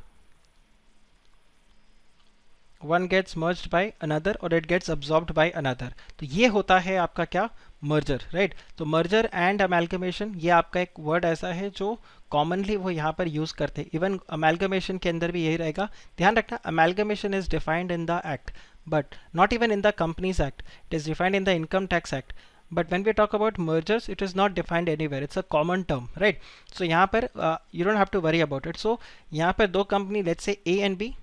One gets merged by another और it gets absorbed by another. तो ये होता है आपका क्या, मर्जर, राइट. तो मर्जर एंड अमेल्गमेशन, ये आपका एक वर्ड ऐसा है जो कॉमनली वो यहाँ पर यूज करते हैं. इवन अमेल्गमेशन के अंदर भी यही रहेगा. ध्यान रखना, amalgamation is defined in the act, but not even in the companies act. It is defined in the income tax act. But when we talk about mergers, it is not defined anywhere. It's a common term, right? So यहाँ पर you don't have to worry about it. So यहाँ पर दो कंपनी, let's say A and B,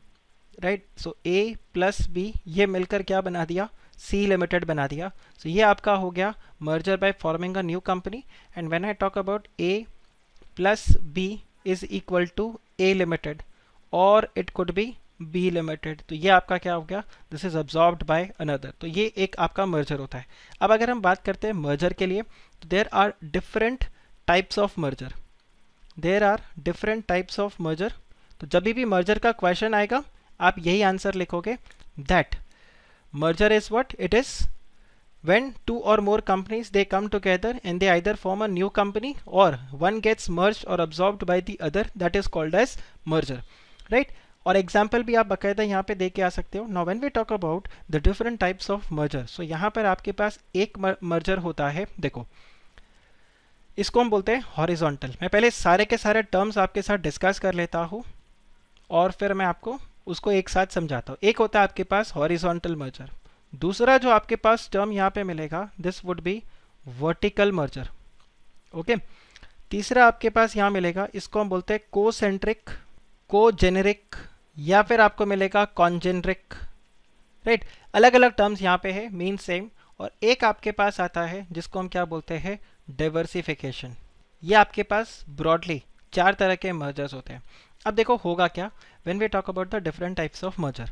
right. So A plus B ये मिलकर क्या बना दिया, सी लिमिटेड बना दिया. सो ये आपका हो गया merger by forming a new company. And when I talk about A plus B is equal to A limited और it could be B limited, तो ये आपका क्या हो गया, this is absorbed by another. तो ये एक आपका मर्जर होता है. अब अगर हम बात करते हैं मर्जर के लिए, तो there are different types of merger. There are different types of merger. तो जब भी मर्जर का क्वेश्चन आएगा आप यही आंसर लिखोगे, that merger is what, it is when two और more companies they come together and they either form a new company और वन गेट्स मर्ज्ड और absorbed by the other, that is called as merger, right. और example भी आप बाकायदा यहाँ पे दे के आ सकते हो. Now when we talk about the different types of merger, so यहाँ पर आपके पास एक मर्जर होता है, देखो इसको हम बोलते हैं हॉरिजॉन्टल. मैं पहले सारे के सारे टर्म्स आपके साथ डिस्कस कर लेता हूँ और फिर मैं आपको उसको एक साथ समझाता हूँ. एक होता है आपके पास हॉरिजॉन्टल मर्जर. दूसरा जो आपके पास टर्म यहाँ पे मिलेगा, this would B vertical merger. Okay. तीसरा आपके पास यहाँ मिलेगा, इसको हम बोलते हैं कोसेंट्रिक, कोजेनेरिक, या फिर आपको मिलेगा कॉन्जेनरिक, राइट. अलग अलग टर्म्स यहाँ पे है, मीन सेम. और एक आपके पास आता है जिसको हम क्या बोलते हैं, डाइवर्सिफिकेशन. ये आपके पास ब्रॉडली चार तरह के मर्जर्स होते हैं. अब देखो होगा क्या, when we talk about the different types of merger.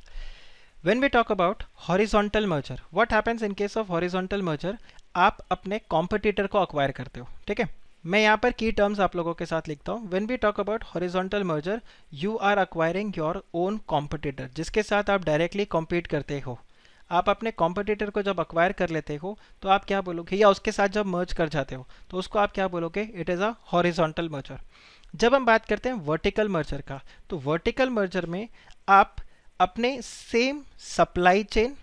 When we talk about horizontal merger, what happens in case of horizontal merger, आप अपने competitor को acquire करते हो, ठीक है. मैं यहाँ पर की टर्म्स आप लोगों के साथ लिखता हूँ. When we talk about horizontal merger, you are acquiring your own competitor, जिसके साथ आप डायरेक्टली compete करते हो. आप अपने कॉम्पिटिटर को जब अक्वायर कर लेते हो तो आप क्या बोलोगे, या उसके साथ जब मर्ज कर जाते हो तो उसको आप क्या बोलोगे, it is a horizontal merger. जब हम बात करते हैं वर्टिकल मर्जर का, तो वर्टिकल मर्जर में आप अपने सेम सप्लाई चेन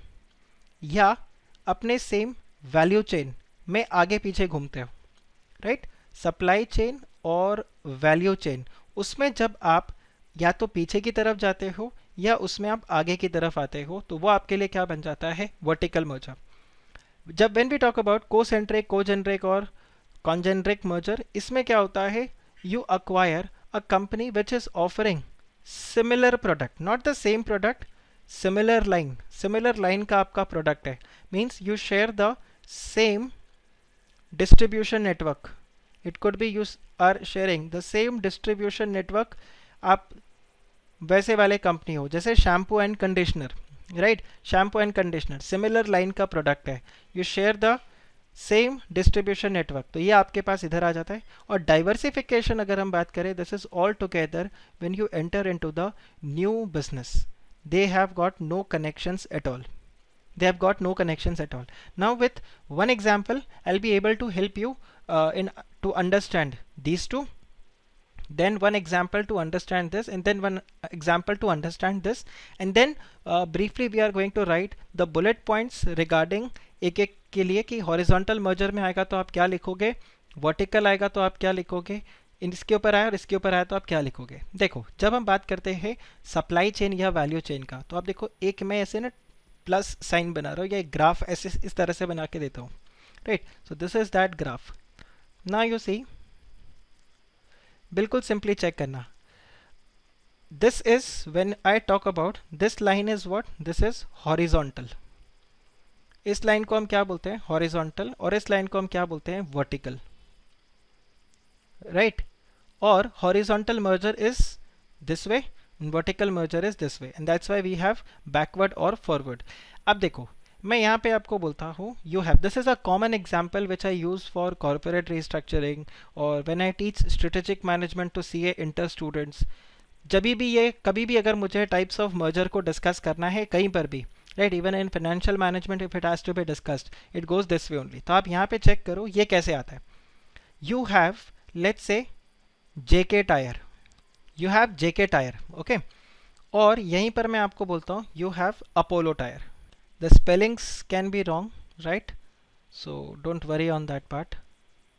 या अपने सेम वैल्यू चेन में आगे पीछे घूमते हो, राइट. सप्लाई चेन और वैल्यू चेन, उसमें जब आप या तो पीछे की तरफ जाते हो या उसमें आप आगे की तरफ आते हो, तो वो आपके लिए क्या बन जाता है, वर्टिकल मर्जर. जब when we talk about concentric, congeneric और कॉन्जेनरिक मर्जर, इसमें क्या होता है, you acquire a company which is offering similar product, not the same product, similar line का आपका प्रोडक्ट है, means you share the same distribution network. It could be you are sharing the same distribution network. आप वैसे वाले company हो जैसे shampoo and conditioner, right, shampoo and conditioner similar line का product है, you share the same distribution network, तो ये आपके पास इधर आ जाता है. और डाइवर्सिफिकेशन अगर हम बात करें, this is all together when you enter into the new business, they have got no connections at all. They have got no connections at all. Now with one example I'll be able to help you in to understand these two, then one example to understand this, and then one example to understand this, and then briefly we are going to write the bullet points regarding एक एक के लिए कि horizontal merger में आएगा तो आप क्या लिखोगे, वर्टिकल आएगा तो आप क्या लिखोगे, इसके ऊपर आया और इसके ऊपर आया तो आप क्या लिखोगे. देखो जब हम बात करते हैं सप्लाई चेन या वैल्यू चेन का, तो आप देखो एक मैं ऐसे ना प्लस साइन बना रहा हूँ या एक ग्राफ ऐसे इस तरह से बना के देता हूँ, right. So this is that graph. Now you see, बिल्कुल सिंपली चेक करना. This is when I talk about this line is what, this is horizontal. इस लाइन को हम क्या बोलते हैं, हॉरिजॉन्टल, और इस लाइन को हम क्या बोलते हैं, वर्टिकल, राइट. और horizontal merger is this way and vertical merger is this way, and that's why we have backward or forward. अब देखो मैं यहाँ पे आपको बोलता हूँ you have, this is a common example which I use for corporate restructuring or when I teach strategic management to CA inter students. जब भी ये कभी भी अगर मुझे types of merger को discuss करना है कहीं पर भी, right, even in financial management if it has to be discussed it goes this way only. तो आप यहाँ पे check करो ये कैसे आता है. You have, let's say, JK tyre, you have JK tyre, okay. और यहीं पर मैं आपको बोलता हूँ you have Apollo tyre. The spellings can be wrong, right, so don't worry on that part,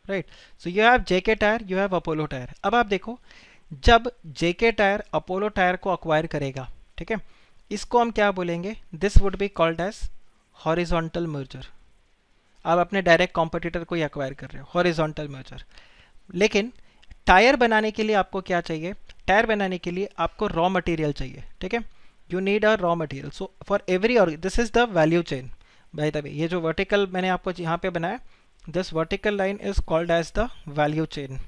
right. So you have JK tyre, you have Apollo tyre. अब आप देखो जब JK टायर अपोलो टायर को अक्वायर करेगा, ठीक है, इसको हम क्या बोलेंगे, this would be called as horizontal merger. आप अपने डायरेक्ट कॉम्पिटिटर को ही अक्वायर कर रहे हो, हॉरिजॉन्टल मर्जर. लेकिन टायर बनाने के लिए आपको क्या चाहिए, टायर बनाने के लिए आपको रॉ मटेरियल चाहिए, ठीक है. You need a raw material. So for every, और this is the value chain. By the way ये जो वर्टिकल मैंने आपको यहाँ पे बनाया, this vertical line is called as the value chain,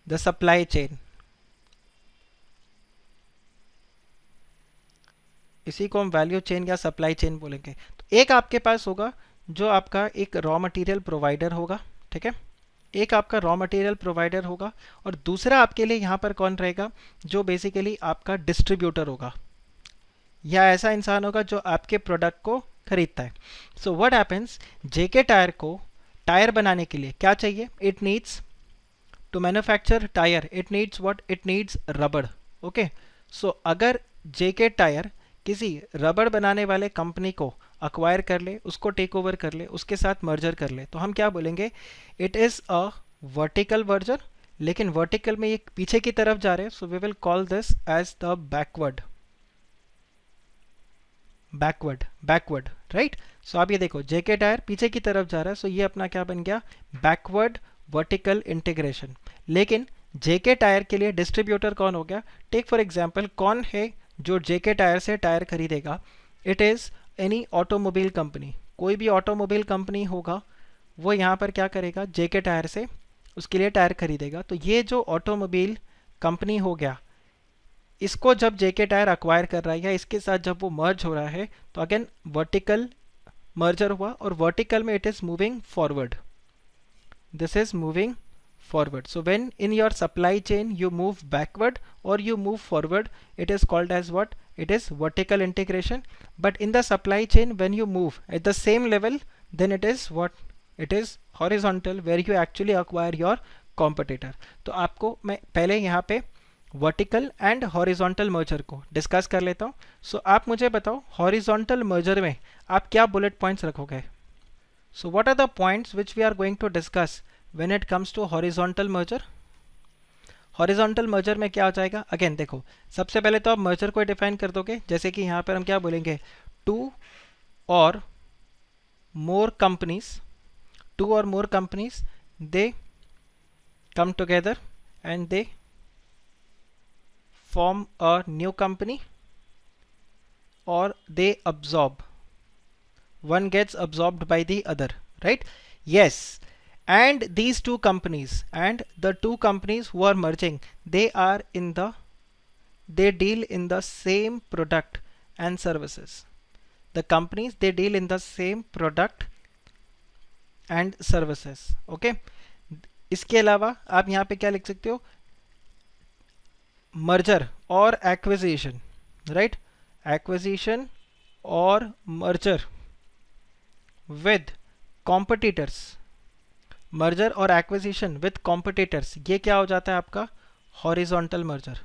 the supply chain. इसी को हम वैल्यू चेन या सप्लाई चेन बोलेंगे. तो एक आपके पास होगा जो आपका एक रॉ मटेरियल प्रोवाइडर होगा, ठीक है, एक आपका रॉ मटेरियल प्रोवाइडर होगा, और दूसरा आपके लिए यहाँ पर कौन रहेगा, जो बेसिकली आपका डिस्ट्रीब्यूटर होगा या ऐसा इंसान होगा जो आपके प्रोडक्ट को खरीदता है. So what happens, JK tyre को टायर बनाने के लिए क्या चाहिए, it needs to manufacture tyre, it needs what, it needs rubber, okay. So अगर JK टायर किसी रबड़ बनाने वाले कंपनी को अक्वायर कर ले, उसको टेक ओवर कर ले, उसके साथ मर्जर कर ले, तो हम क्या बोलेंगे, it is a vertical merger. लेकिन वर्टिकल में ये पीछे की तरफ जा रहे हैं, so we will call this as the backward, right. So आप ये देखो JK टायर पीछे की तरफ जा रहा है, सो ये अपना क्या बन गया, बैकवर्ड वर्टिकल इंटीग्रेशन. लेकिन JK टायर के लिए डिस्ट्रीब्यूटर कौन हो गया, टेक फॉर एग्जाम्पल, कौन है जो JK टायर से टायर खरीदेगा, it is any automobile company. कोई भी ऑटोमोबाइल कंपनी होगा वो यहाँ पर क्या करेगा, JK टायर से उसके लिए टायर खरीदेगा. तो ये जो ऑटोमोबाइल कंपनी हो गया, इसको जब JK टायर अक्वायर कर रहा है या इसके साथ जब वो मर्ज हो रहा है, तो अगेन वर्टिकल मर्जर हुआ, और वर्टिकल में it is moving forward, this is moving forward. So when in your supply chain you move backward or you move forward, it is called as what, it is vertical integration. But in the supply chain when you move at the same level, then it is what, it is horizontal, where you actually acquire your competitor. तो आपको मैं पहले यहाँ पे vertical and horizontal merger को discuss कर लेता हूँ. सो आप मुझे बताओ हॉरिजॉन्टल मर्जर में आप क्या बुलेट पॉइंट्स रखोगे. So what are the points which we are going to discuss when it comes to horizontal merger. Horizontal merger में क्या हो जाएगा, अगेन देखो सबसे पहले तो आप मर्जर को डिफाइन कर दोगे, जैसे कि यहाँ पर हम क्या बोलेंगे, टू और more companies they come together and they form a new company, or they absorb. One gets absorbed by the other, right? Yes. And these two companies, and the two companies who are merging, they deal in the same product and services. The companies, they deal in the same product and services. Okay. इसके अलावा आप यहाँ पे क्या लिख सकते हो, merger or acquisition, right? Acquisition or merger with competitors. Merger or acquisition with competitors, ये क्या हो जाता है आपका horizontal merger.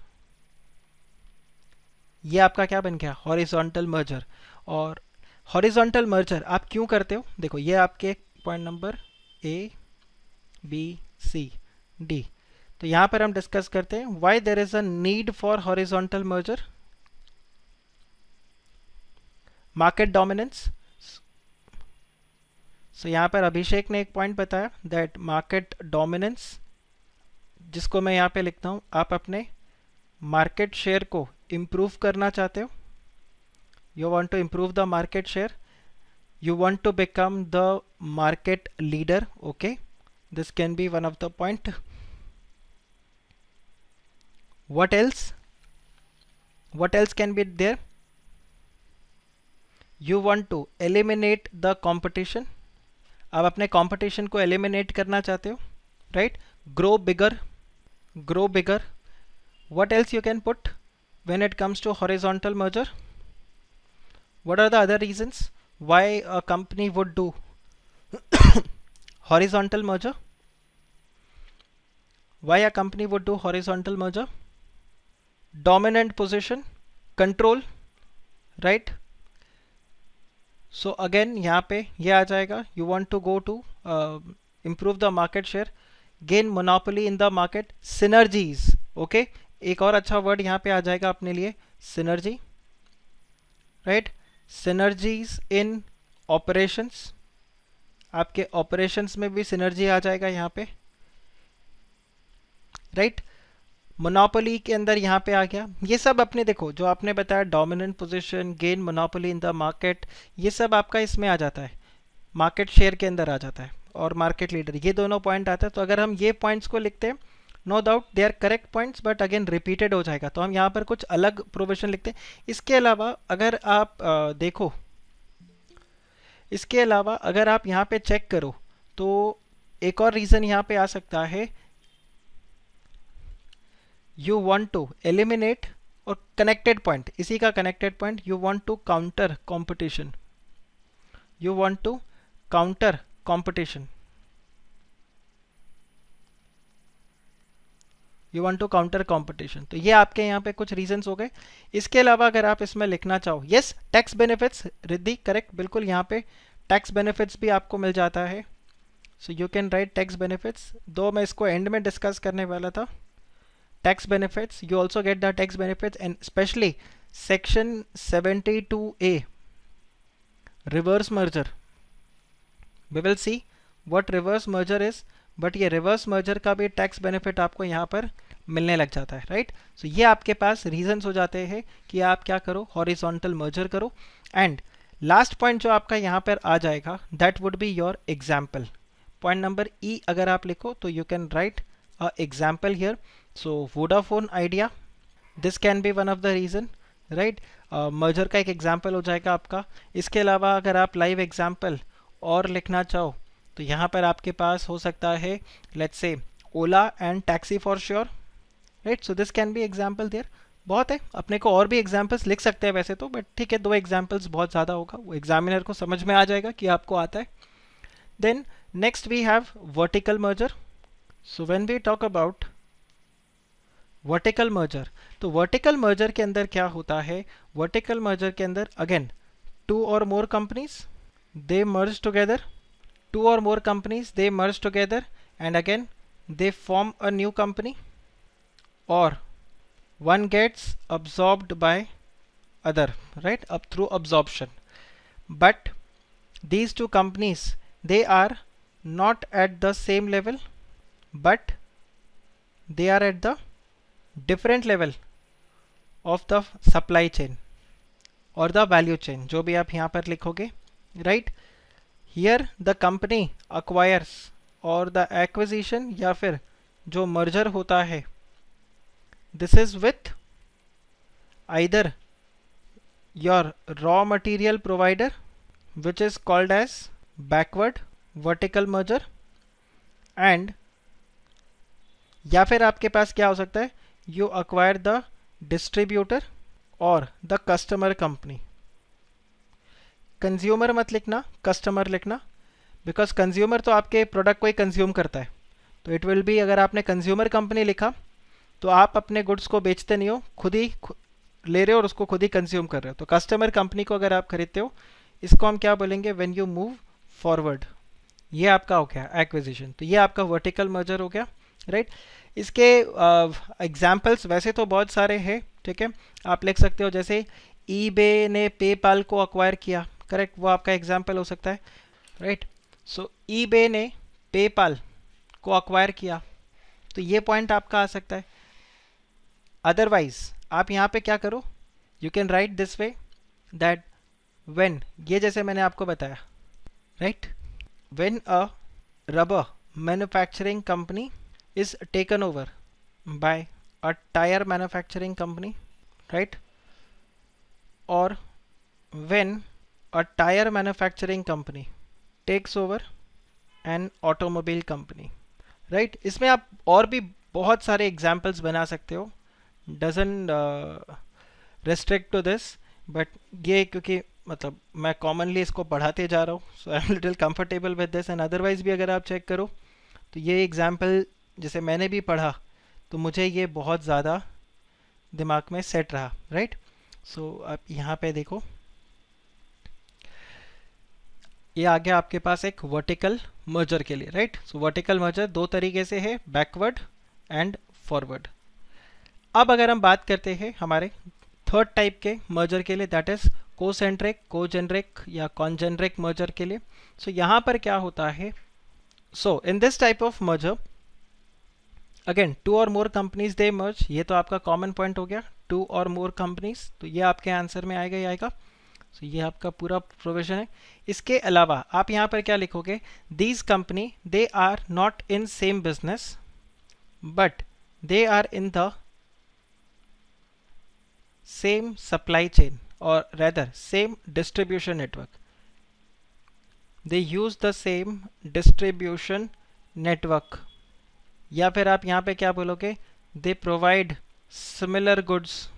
ये आपका क्या बन गया, horizontal merger. और horizontal merger आप क्यों करते हो, देखो ये आपके point number A B C D. तो यहाँ पर हम डिस्कस करते हैं why there is a need for horizontal merger. Market dominance. So यहाँ पर अभिषेक ने एक पॉइंट बताया that market dominance, जिसको मैं यहाँ पे लिखता हूँ, आप अपने मार्केट शेयर को इम्प्रूव करना चाहते हो. You want to improve the market share. You want to become the market leader. Okay, this can be one of the point. What else? What else can be there? You want to eliminate the competition. आप अपने competition को eliminate करना चाहते हो, right? Grow bigger. Grow bigger. What else you can put when it comes to horizontal merger? What are the other reasons why a company would do horizontal merger? Why a company would do horizontal merger? Dominant position, control, right? So again यहाँ पे ये आ जाएगा, you want to go to improve the market share, gain monopoly in the market, synergies. Okay, एक और अच्छा word यहाँ पे आ जाएगा अपने लिए, synergy, right? Synergies in operations, आपके operations में भी synergy आ जाएगा यहाँ पे, right? मोनोपोली के अंदर यहाँ पे आ गया. ये सब अपने देखो जो आपने बताया, dominant position, gain monopoly in the market, ये सब आपका इसमें आ जाता है, मार्केट शेयर के अंदर आ जाता है, और मार्केट लीडर, ये दोनों पॉइंट आता है. तो अगर हम ये पॉइंट्स को लिखते हैं, no doubt they are correct points, but again repeated हो जाएगा, तो हम यहाँ पर कुछ अलग प्रोविजन लिखते हैं. इसके अलावा अगर आप देखो, इसके अलावा अगर आप यहाँ पे चेक करो तो एक और रीज़न यहाँ पे आ सकता है, you want to eliminate, और connected point, इसी का connected point, you want to counter competition. You want to counter competition. You want to counter competition. तो ये आपके यहाँ पे कुछ reasons हो गए. इसके अलावा अगर आप इसमें लिखना चाहो, yes, tax benefits, Riddhi correct, बिल्कुल यहाँ पे tax benefits भी आपको मिल जाता है. So you can write tax benefits, दो मैं इसको एंड में डिस्कस करने वाला था. Tax benefits, you also get the tax benefits, and especially section 72A, reverse merger. We will see what reverse merger is, but ये reverse merger का भी tax benefit आपको यहाँ पर मिलने लग जाता है, right? So ये आपके पास reasons हो जाते हैं कि आप क्या करो, horizontal merger करो. And last point जो आपका यहाँ पर आ जाएगा, that would be your example. Point number E अगर आप लिखो तो you can write a example here. So Vodafone Idea, this can be one of the reason, right? merger का एक example हो जाएगा आपका. इसके अलावा अगर आप live example और लिखना चाहो तो यहाँ पर आपके पास हो सकता है, let's say Ola and Taxi for Sure, right? So this can be example there. बहुत है, अपने को और भी examples लिख सकते हैं वैसे तो, but ठीक है, दो examples बहुत ज़्यादा होगा, वो examiner को समझ में आ जाएगा कि आपको आता है. Then next we have vertical merger. So when we talk about vertical merger, तो वर्टिकल मर्जर के अंदर क्या होता है, वर्टिकल मर्जर के अंदर अगेन टू और more companies they merge together, two और more companies they merge together, and again they form a new company, और one gets absorbed by other, right, अब through absorption. But these two companies, they are not at the same level, but they are at the different level of the supply chain, और the value chain, जो भी आप यहाँ पर लिखोगे, राइट। Here the company acquires, और the acquisition या फिर जो मर्जर होता है, this is with either your raw material provider which is called as backward vertical merger, and या फिर आपके पास क्या हो सकता है, यू अक्वायर द डिस्ट्रीब्यूटर और द कस्टमर कंपनी। कंज्यूमर मत लिखना, कस्टमर लिखना, बिकॉज कंज्यूमर तो आपके प्रोडक्ट को ही कंज्यूम करता है, तो इट विल बी, अगर आपने कंज्यूमर कंपनी लिखा तो आप अपने गुड्स को बेचते नहीं हो, खुद ही ले रहे हो और उसको खुद ही कंज्यूम कर रहे हो। तो कस्टमर कंपनी को अगर आप खरीदते हो, इसको हम क्या बोलेंगे, व्हेन यू मूव फॉरवर्ड। ये आपका हो गया एक्विजिशन, तो ये आपका वर्टिकल मर्जर हो गया, राइट। इसके एग्जाम्पल्स वैसे तो बहुत सारे हैं, ठीक है। आप लिख सकते हो जैसे ईबे ने पेपाल को अक्वायर किया, करेक्ट, वो आपका एग्जाम्पल हो सकता है, राइट। सो ईबे ने पेपाल को अक्वायर किया, तो ये पॉइंट आपका आ सकता है। अदरवाइज आप यहाँ पे क्या करो, you can write this way that when, ये जैसे मैंने आपको बताया, right, when a rubber manufacturing company is taken over by a tire manufacturing company, right, or when a tire manufacturing company takes over an automobile company, right। इसमें आप और भी बहुत सारे एग्जाम्पल्स बना सकते हो, doesn't restrict to this, but ये क्योंकि मतलब मैं कॉमनली इसको पढ़ाते जा रहा हूँ, so I am little comfortable with this. And otherwise भी अगर आप चेक करो तो ये एग्जाम्पल जैसे मैंने भी पढ़ा तो मुझे ये बहुत ज़्यादा दिमाग में सेट रहा, राइट। सो आप यहाँ पे देखो, ये आ गया आपके पास एक वर्टिकल मर्जर के लिए, राइट। सो वर्टिकल मर्जर दो तरीके से है, बैकवर्ड एंड फॉरवर्ड। अब अगर हम बात करते हैं हमारे थर्ड टाइप के मर्जर के लिए, दैट इज कोसेंट्रिक, कोजेनरिक या कॉन्जेनरिक मर्जर के लिए। सो यहाँ पर क्या होता है, so in this type of merger again two और मोर कंपनीज दे मर्ज, ये तो आपका कॉमन पॉइंट हो गया, टू और मोर कंपनीज, तो ये आपके आंसर में आएगा ही आएगा। सो ये आपका पूरा प्रोविजन है। इसके अलावा आप यहाँ पर क्या लिखोगे, these company they are not in same business but they are in the same supply chain और rather same distribution network, they use the same distribution network. या फिर आप यहाँ पे क्या बोलोगे, they provide similar goods,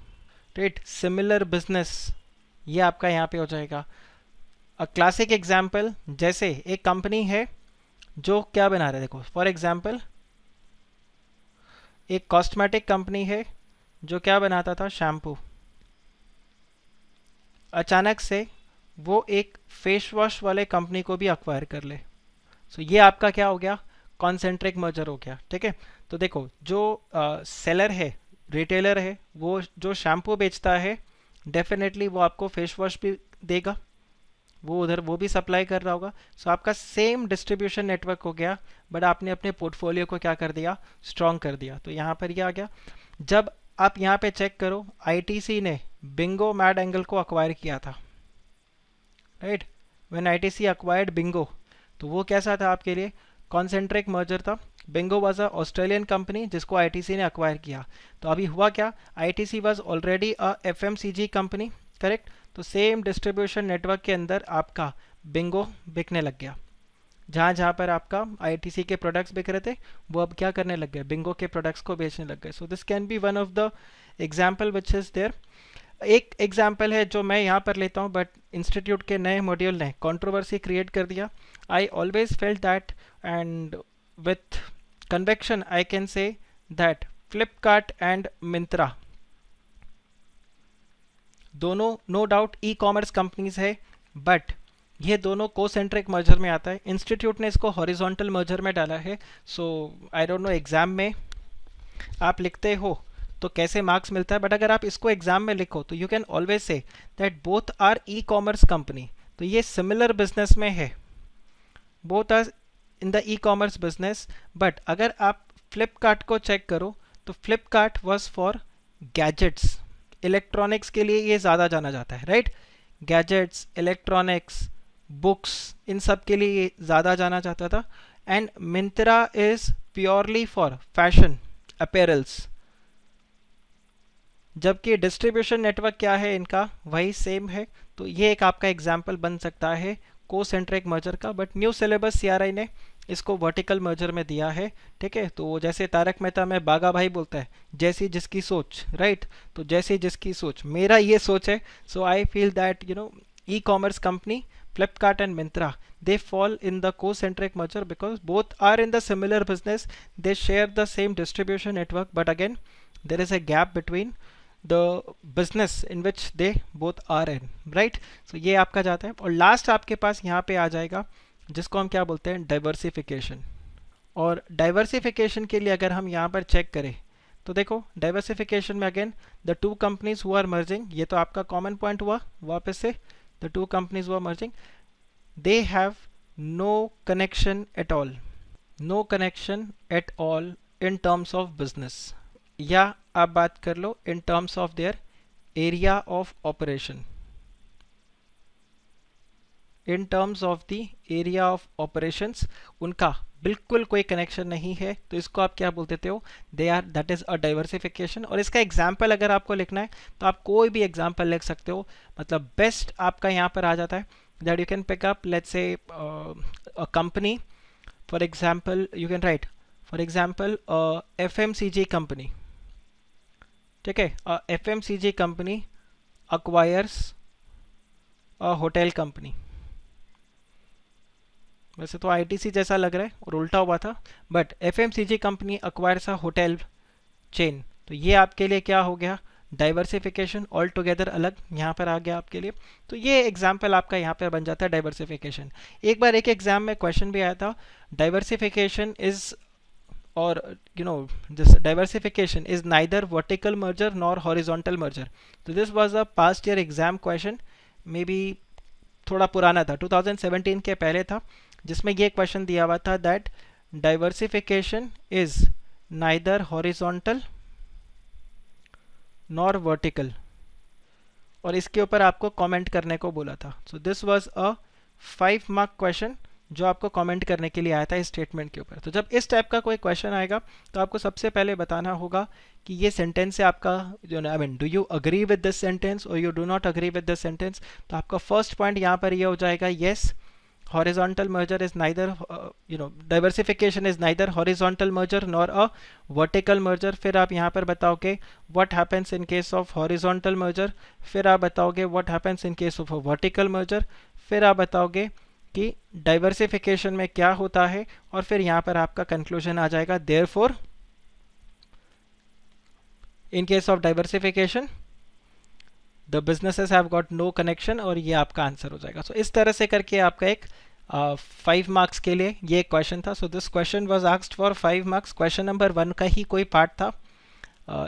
right, similar business, ये आपका यहाँ पे हो जाएगा। अ क्लासिक एग्जाम्पल, जैसे एक कंपनी है जो क्या बना रहा है, देखो फॉर एग्जाम्पल एक कॉस्मेटिक कंपनी है जो क्या बनाता था, शैम्पू, अचानक से वो एक फेस वॉश वाले कंपनी को भी अक्वायर कर ले। सो ये आपका क्या हो गया, कॉन्सेंट्रिक मर्जर हो गया, ठीक है। तो देखो जो सेलर है, रिटेलर है, वो जो शैम्पू बेचता है डेफिनेटली वो आपको फेस वॉश भी देगा, वो उधर वो भी सप्लाई कर रहा होगा। सो आपका सेम डिस्ट्रीब्यूशन नेटवर्क हो गया, बट आपने अपने पोर्टफोलियो को क्या कर दिया, स्ट्रॉन्ग कर दिया। तो यहाँ पर ये आ गया। जब आप यहाँ पे चेक करो, आईटीसी ने बिंगो मैड एंगल को अक्वायर किया था, right, when ITC acquired Bingo, तो वो कैसा था आपके लिए, कॉन्सेंट्रिक मर्जर था। Bingo was a Australian company जिसको आईटीसी ने अक्वायर किया। तो अभी हुआ क्या, ITC was already a FMCG company, correct. तो सेम डिस्ट्रीब्यूशन नेटवर्क के अंदर आपका बिंगो बिकने लग गया। जहाँ जहाँ पर आपका आईटीसी के प्रोडक्ट्स बिक रहे थे, वो अब क्या करने लग गए, बिंगो के प्रोडक्ट्स को बेचने लग गए। So this can be one of the example which is there. एक एग्जाम्पल है जो मैं यहाँ पर लेता हूँ, बट इंस्टीट्यूट के नए मॉड्यूल ने कंट्रोवर्सी क्रिएट कर दिया। I always felt that, and with conviction I can say that Flipkart and Myntra दोनों no doubt e commerce companies है, बट ये दोनों कोसेंट्रिक मर्जर में आता है। इंस्टीट्यूट ने इसको हॉरिजॉन्टल मर्जर में डाला है। So I don't know exam में आप लिखते हो तो कैसे मार्क्स मिलता है, बट अगर आप इसको एग्जाम में लिखो तो you can always say that both are e commerce company. तो ये सिमिलर बिजनेस में है, both are in the ecommerce business. But अगर आप फ्लिपकार्ट को चेक करो तो Flipkart was for gadgets, electronics के लिए ये ज़्यादा जाना जाता है, राइट। गैजेट्स, इलेक्ट्रॉनिक्स, बुक्स, इन सब के लिए ये ज़्यादा जाना जाता था। And Myntra is purely for fashion apparels, जबकि डिस्ट्रीब्यूशन नेटवर्क क्या है इनका, वही सेम है। तो ये एक आपका एग्जाम्पल बन सकता है कोसेंट्रिक मर्जर का। बट न्यू सिलेबस सीआरआई ने इसको वर्टिकल मर्जर में दिया है, ठीक है। तो जैसे तारक मेहता में बागा भाई बोलता है, जैसी जिसकी सोच, राइट। तो जैसी जिसकी सोच, मेरा ये सोच है। So I feel that e commerce company Flipkart and Myntra, they fall in the co-centric merger because both are in the similar business, they share the same distribution network, but again there is a gap between the business in which they both are in, right। so ये आपका जाता है। और last आपके पास यहाँ पे आ जाएगा जिसको हम क्या बोलते हैं, डाइवर्सिफिकेशन। और डाइवर्सिफिकेशन के लिए अगर हम यहाँ पर चेक करें तो देखो, डाइवर्सिफिकेशन में again the two companies who are merging, ये तो आपका कॉमन पॉइंट हुआ वापस से, the two companies who are merging, they have no connection at all, no connection at all in terms of business, या आप बात कर लो in terms of their area of operation, in terms of the area of operations उनका बिल्कुल कोई connection नहीं है। तो इसको आप क्या बोल देते हो, they are, that is a diversification. और इसका एग्जाम्पल अगर आपको लिखना है तो आप कोई भी एग्जाम्पल लिख सकते हो, मतलब बेस्ट आपका यहाँ पर आ जाता है that you can pick up, let's say a company, for example you can write for example FMCG company, ठीक है। FMCG company acquires a hotel company, वैसे तो ITC जैसा लग रहा है और उल्टा हुआ था, but FMCG company acquires a hotel chain। तो ये आपके लिए क्या हो गया, डाइवर्सिफिकेशन, ऑल टुगेदर अलग यहाँ पर आ गया आपके लिए। तो ये एग्जाम्पल आपका यहाँ पर बन जाता है डाइवर्सिफिकेशन। एक बार एक एग्जाम में क्वेश्चन भी आया था, डाइवर्सिफिकेशन इज, और this diversification is neither vertical merger nor horizontal merger. तो this was a past year exam question, maybe थोड़ा पुराना था, 2017 के पहले था, जिसमें ये क्वेश्चन दिया हुआ था that diversification is neither horizontal nor vertical, और इसके ऊपर आपको कमेंट करने को बोला था। So this was a 5 mark question जो आपको कमेंट करने के लिए आया था इस स्टेटमेंट के ऊपर। तो जब इस टाइप का कोई क्वेश्चन आएगा तो आपको सबसे पहले बताना होगा कि ये सेंटेंस है आपका, I mean do you agree with this sentence और you do not agree with this sentence. तो आपका फर्स्ट पॉइंट यहाँ पर ये हो जाएगा, yes horizontal merger is neither diversification is neither horizontal merger nor a vertical merger। फिर आप यहाँ पर बताओगे what happens in case of horizontal merger, फिर आप बताओगे what happens in case of a vertical merger, फिर आप बताओगे कि diversification में क्या होता है, और फिर यहाँ पर आपका conclusion आ जाएगा therefore in case of diversification the businesses have got no connection, और ये आपका आंसर हो जाएगा। सो इस तरह से करके आपका एक 5 मार्क्स के लिए ये क्वेश्चन था। So this question was asked for 5 marks. Question number 1 का ही कोई पार्ट था,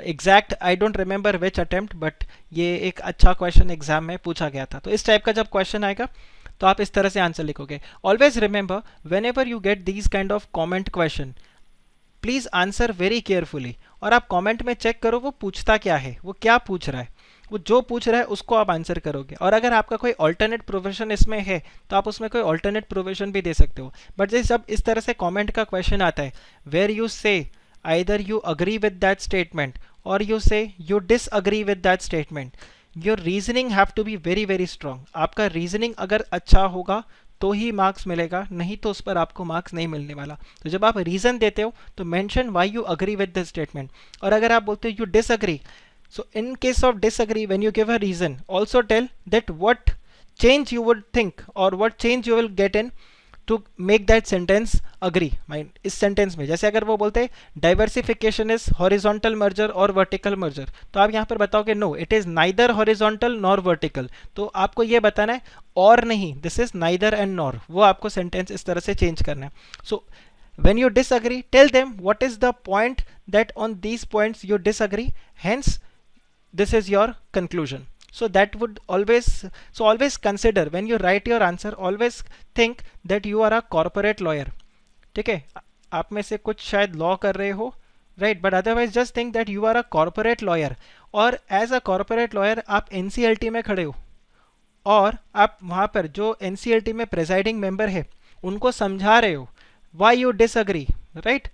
exact I don't remember which attempt, but ये एक अच्छा क्वेश्चन एग्जाम में पूछा गया था। तो इस टाइप का जब क्वेश्चन आएगा तो आप इस तरह से आंसर लिखोगे। Always remember when ever you get these kind of comment question, please answer very carefully, और आप कॉमेंट में चेक करो वो पूछता क्या है, वो क्या पूछ रहा है, वो जो पूछ रहा है उसको आप आंसर करोगे। और अगर आपका कोई ऑल्टरनेट प्रोविजन इसमें है तो आप उसमें कोई ऑल्टरनेट प्रोविजन भी दे सकते हो। बट जब इस तरह से कमेंट का क्वेश्चन आता है where you say either you agree with that statement और you say you disagree with that statement, your reasoning have to be very very strong. आपका रीजनिंग अगर अच्छा होगा तो ही मार्क्स मिलेगा, नहीं तो उस पर आपको मार्क्स नहीं मिलने वाला। तो जब आप रीजन देते हो तो mention why you agree with this statement. और अगर आप बोलते हो you disagree, so in case of disagree, when you give a reason, also tell that what change you would think or what change you will get in to make that sentence agree। इस sentence में जैसे अगर वो बोलते हैं diversification is horizontal merger और vertical merger, तो आप यहाँ पर बताओगे no it is neither horizontal nor vertical. तो आपको ये बताना है और नहीं, this is neither and nor, वो आपको सेंटेंस इस तरह से चेंज करना है। सो when you disagree, tell them what is the point that on these points you disagree, hence this is your conclusion। so that would always consider when you write your answer, always think that you are a corporate lawyer। ठीक है, आप में से कुछ शायद law कर रहे हो right, but otherwise just think that you are a corporate lawyer, और एज अ कॉर्पोरेट लॉयर आप एनसीएलटी में खड़े हो और आप वहाँ पर जो एनसीएलटी में प्रेसाइडिंग मेंबर है उनको समझा रहे हो वाई यू डिसअग्री, राइट।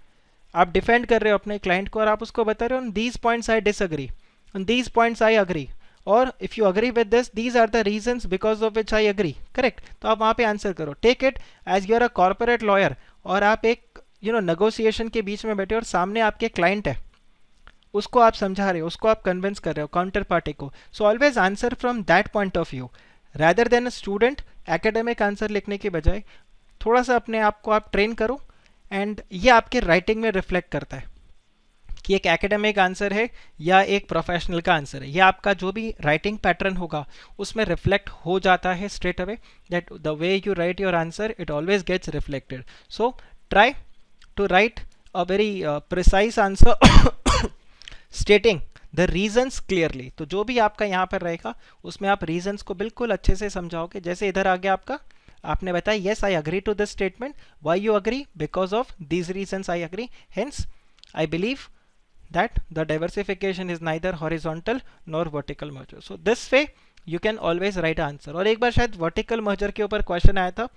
आप डिफेंड कर रहे हो अपने क्लाइंट को और आप उसको बता रहे हो these points I disagree, these points I agree, और if you agree with this these are the reasons because of which I agree, correct. तो आप वहाँ पे आंसर करो, take it as you are a corporate lawyer, और आप एक negotiation के बीच में बैठे और सामने आपके क्लाइंट है, उसको आप समझा रहे हो, उसको आप कन्विंस कर रहे हो काउंटर पार्टी को। So always answer from that point of view rather than a student academic answer लिखने के बजाय। थोड़ा सा अपने आप को आप ट्रेन करो, एंड ये आपके राइटिंग में रिफ्लेक्ट करता है कि एक एकेडमिक आंसर है या एक प्रोफेशनल का आंसर है। ये आपका जो भी राइटिंग पैटर्न होगा उसमें रिफ्लेक्ट हो जाता है straight away, that the way you write your answer it always gets reflected. So try to write a very precise answer stating the reasons clearly. तो जो भी आपका यहाँ पर रहेगा उसमें आप रीजन्स को बिल्कुल अच्छे से समझाओगे। जैसे इधर आ गया आपका, आपने बताया yes I agree to this statement, why you agree, because of these reasons I agree, hence I believe that the diversification is neither horizontal nor vertical merger. So this way you can always write an answer. और एक बार शायद vertical merger के ऊपर question आया था,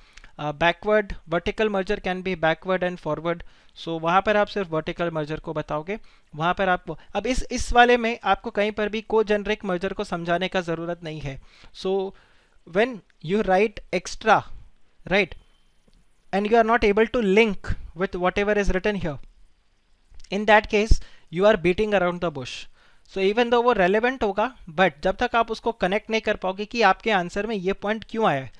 backward vertical merger can be backward and forward. So वहाँ पर आप सिर्फ vertical merger को बताओगे, वहाँ पर आपको अब इस वाले में आपको कहीं पर भी co-generic merger को समझाने का ज़रूरत नहीं है. So when you write extra, right, and you are not able to link with whatever is written here, in that case you are beating around the bush. So even though वो relevant होगा, but जब तक आप उसको connect नहीं कर पाओगे कि आपके आंसर में ये पॉइंट क्यों आया है,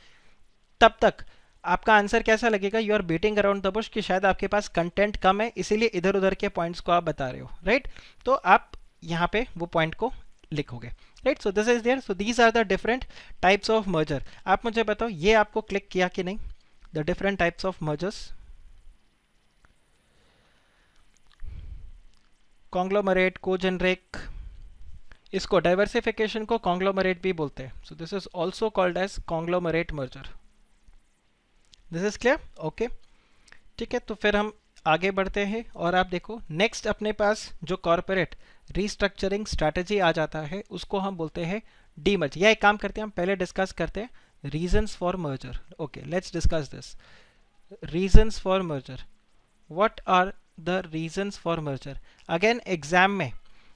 तब तक आपका आंसर कैसा लगेगा, you are beating around the bush, कि शायद आपके पास कंटेंट कम है इसीलिए इधर उधर के पॉइंट्स को आप बता रहे हो, राइट। तो आप यहाँ पे वो पॉइंट को लिखोगे, right. So this is there. So these are the different types of merger. आप मुझे बताओ ये आपको क्लिक किया कि नहीं, the different types of mergers. Conglomerate, congeneric, इसको डाइवर्सिफिकेशन को कॉन्ग्लोमरेट भी बोलते हैं। So this is also called as conglomerate merger. This is clear, okay, ठीक है। तो फिर हम आगे बढ़ते हैं और आप देखो नेक्स्ट अपने पास जो कॉर्पोरेट रीस्ट्रक्चरिंग स्ट्रैटेजी आ जाता है उसको हम बोलते हैं डीमर्ज। या एक काम करते हैं, हम पहले डिस्कस करते हैं reasons for merger. Okay, let's discuss this reasons for merger. What are the reasons for merger? Again exam में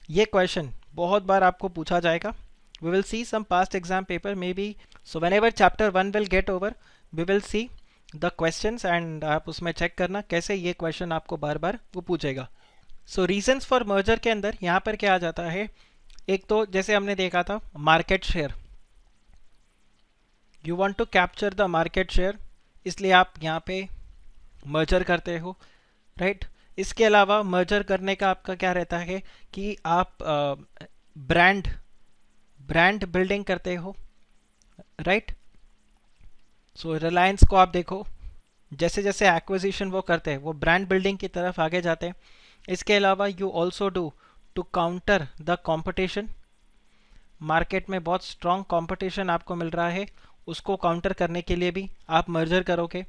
ये क्वेश्चन बहुत बार आपको पूछा जाएगा। We will see some past exam paper maybe, so whenever chapter 1 will get over we will see the questions, and आप उसमें check करना कैसे ये क्वेश्चन आपको बार बार वो पूछेगा। सो रीजंस फॉर मर्जर के अंदर यहाँ पर क्या आ जाता है, एक तो जैसे हमने देखा था market share, you want to capture the market share, इसलिए आप यहाँ पे मर्जर करते हो, राइट। इसके अलावा मर्जर करने का आपका क्या रहता है कि आप ब्रांड बिल्डिंग करते हो, राइट। सो रिलायंस को आप देखो, जैसे जैसे एक्विजिशन वो करते हैं वो ब्रांड बिल्डिंग की तरफ आगे जाते हैं। इसके अलावा you also do to counter the competition, market में बहुत स्ट्रॉन्ग कंपटीशन आपको मिल रहा है, उसको काउंटर करने के लिए भी आप मर्जर करोगे।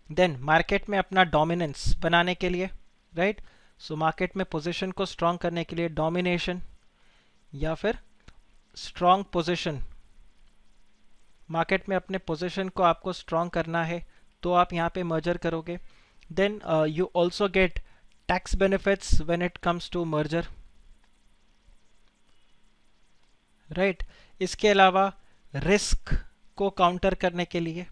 देन मार्केट में अपना डोमिनेंस बनाने के लिए, राइट, सो मार्केट में पोजीशन को स्ट्रॉन्ग करने के लिए डोमिनेशन या फिर स्ट्रॉन्ग पोजीशन, मार्केट में अपने पोजीशन को आपको स्ट्रॉन्ग करना है तो आप यहाँ पे मर्जर करोगे। Then you also get tax benefits when it comes to merger, right. इसके अलावा रिस्क को काउंटर करने के लिए,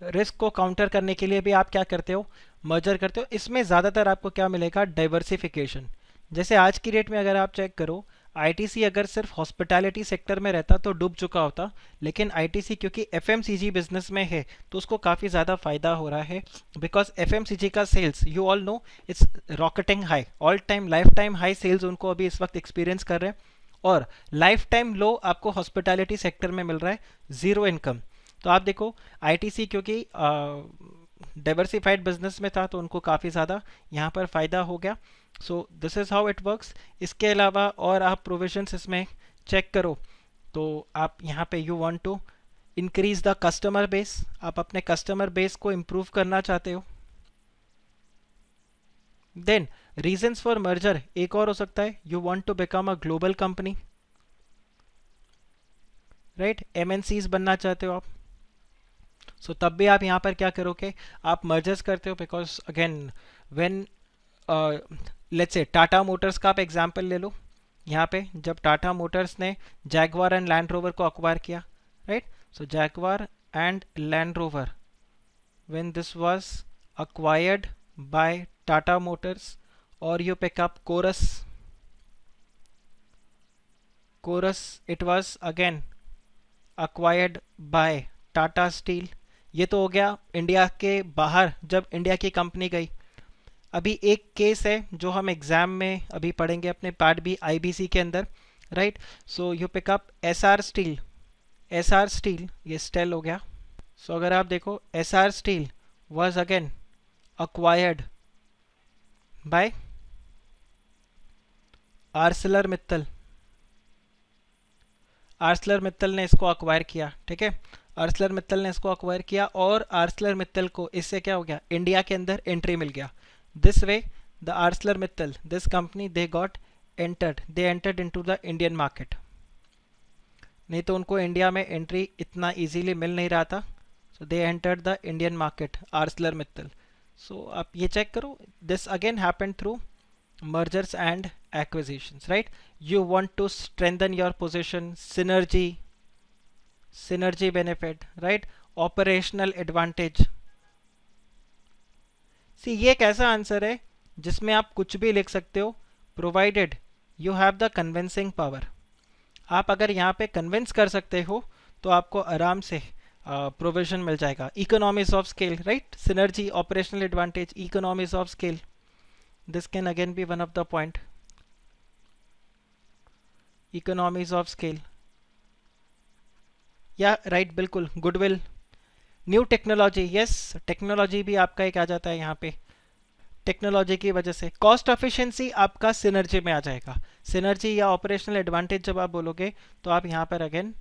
रिस्क को काउंटर करने के लिए भी आप क्या करते हो, मर्जर करते हो। इसमें ज़्यादातर आपको क्या मिलेगा, डाइवर्सिफिकेशन। जैसे आज की डेट में अगर आप चेक करो, आईटीसी अगर सिर्फ हॉस्पिटैलिटी सेक्टर में रहता तो डूब चुका होता, लेकिन आईटीसी क्योंकि एफएमसीजी बिजनेस में है तो उसको काफ़ी ज़्यादा फायदा हो रहा है, बिकॉज एफएमसीजी का sales you all know it's rocketing high, all time lifetime high sales उनको अभी इस वक्त एक्सपीरियंस कर रहे हैं, और लाइफ टाइम लो आपको हॉस्पिटैलिटी सेक्टर में मिल रहा है, ज़ीरो इनकम। तो आप देखो आईटीसी क्योंकि डाइवर्सिफाइड बिजनेस में था तो उनको काफ़ी ज़्यादा यहाँ पर फ़ायदा हो गया। So this is how it works. इसके अलावा और आप प्रोविजंस इसमें चेक करो तो आप यहाँ पे you want to increase the customer base, आप अपने कस्टमर बेस को इम्प्रूव करना चाहते हो। देन रीजंस फॉर मर्जर एक और हो सकता है, you want to become a global company, right, MNCs बनना चाहते हो आप। सो तब भी आप यहाँ पर क्या करोगे, आप मर्जर्स करते हो, because again when let's say Tata Motors का आप एग्जांपल ले लो। यहाँ पे जब टाटा मोटर्स ने जैगवार एंड लैंड रोवर को अक्वायर किया, right, so Jaguar and Land Rover when this was acquired by Tata Motors, और you pick up Corus, it was again acquired by Tata Steel. ये तो हो गया इंडिया के बाहर जब इंडिया की कंपनी गई। अभी एक केस है जो हम एग्जाम में अभी पढ़ेंगे अपने पार्ट बी आईबीसी के अंदर, right. So you pick up Essar Steel, ये स्टेल हो गया। सो अगर आप देखो Essar Steel was again acquired by Arcelor Mittal, Arcelor Mittal ने इसको अक्वायर किया, ठीक है, आर्सलर मित्तल ने इसको अक्वायर किया, और आर्सलर मित्तल को इससे क्या हो गया, इंडिया के अंदर एंट्री मिल गया। This way the Arcelor Mittal, this company, they entered into the Indian market. नहीं तो उनको इंडिया में एंट्री इतना इजीली मिल नहीं रहा था। So they entered the Indian market, Arcelor Mittal. So आप ये चेक करो, this again happened through mergers and acquisitions, right? You want to strengthen your position, synergy benefit, right? Operational advantage। See, ये एक ऐसा आंसर है जिसमें आप कुछ भी लिख सकते हो, provided you have the convincing power। आप अगर यहाँ पे कन्विंस कर सकते हो तो आपको आराम से प्रोविजन मिल जाएगा। Economies of scale, right, synergy, operational advantage, economies of scale, this can again be one of the point, economies of scale, या राइट, बिल्कुल, goodwill, new technology, yes, technology भी आपका एक आ जाता है यहाँ पे, टेक्नोलॉजी की वजह से। कॉस्ट एफिशिएंसी आपका सिनर्जी में आ जाएगा, सिनर्जी या ऑपरेशनल एडवांटेज जब आप बोलोगे तो आप यहाँ पर अगेन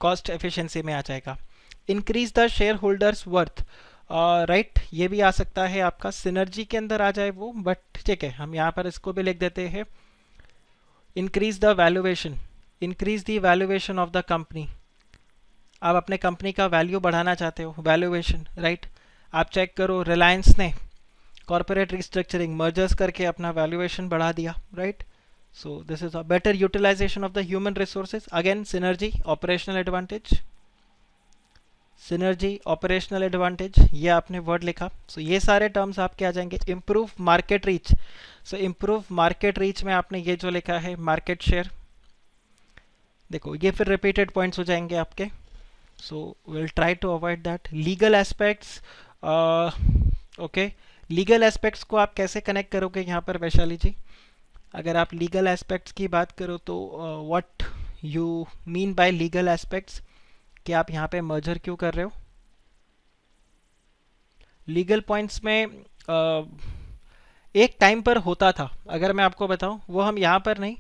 कॉस्ट एफिशिएंसी में आ जाएगा। Increase the share holders worth, right, ये भी आ सकता है आपका सिनर्जी के अंदर आ जाए वो, बट ठीक है, हम यहाँ पर इसको भी लिख देते हैं। Increase the valuation of the company, आप अपने कंपनी का वैल्यू बढ़ाना चाहते हो, वैल्यूएशन, राइट। आप चेक करो, रिलायंस ने कॉर्पोरेट रिस्ट्रक्चरिंग, मर्जर्स करके अपना वैल्यूएशन बढ़ा दिया, right. So this is a better utilization of the human resources, again synergy, operational advantage, synergy, operational advantage, ये आपने वर्ड लिखा। सो ये सारे टर्म्स आपके आ जाएंगे। इम्प्रूव मार्केट रीच, सो इम्प्रूव मार्केट रीच में आपने ये जो लिखा है मार्केट शेयर, देखो ये फिर रिपीटेड पॉइंट्स हो जाएंगे आपके। So will try to avoid that. Legal aspects, okay, legal aspects को आप कैसे कनेक्ट करोगे यहाँ पर वैशाली जी? अगर आप लीगल एस्पेक्ट्स की बात करो तो what you mean bye legal aspects, कि आप यहाँ पे मर्जर क्यों कर रहे हो? लीगल पॉइंट्स में एक टाइम पर होता था, अगर मैं आपको बताऊं, वो हम यहाँ पर नहीं,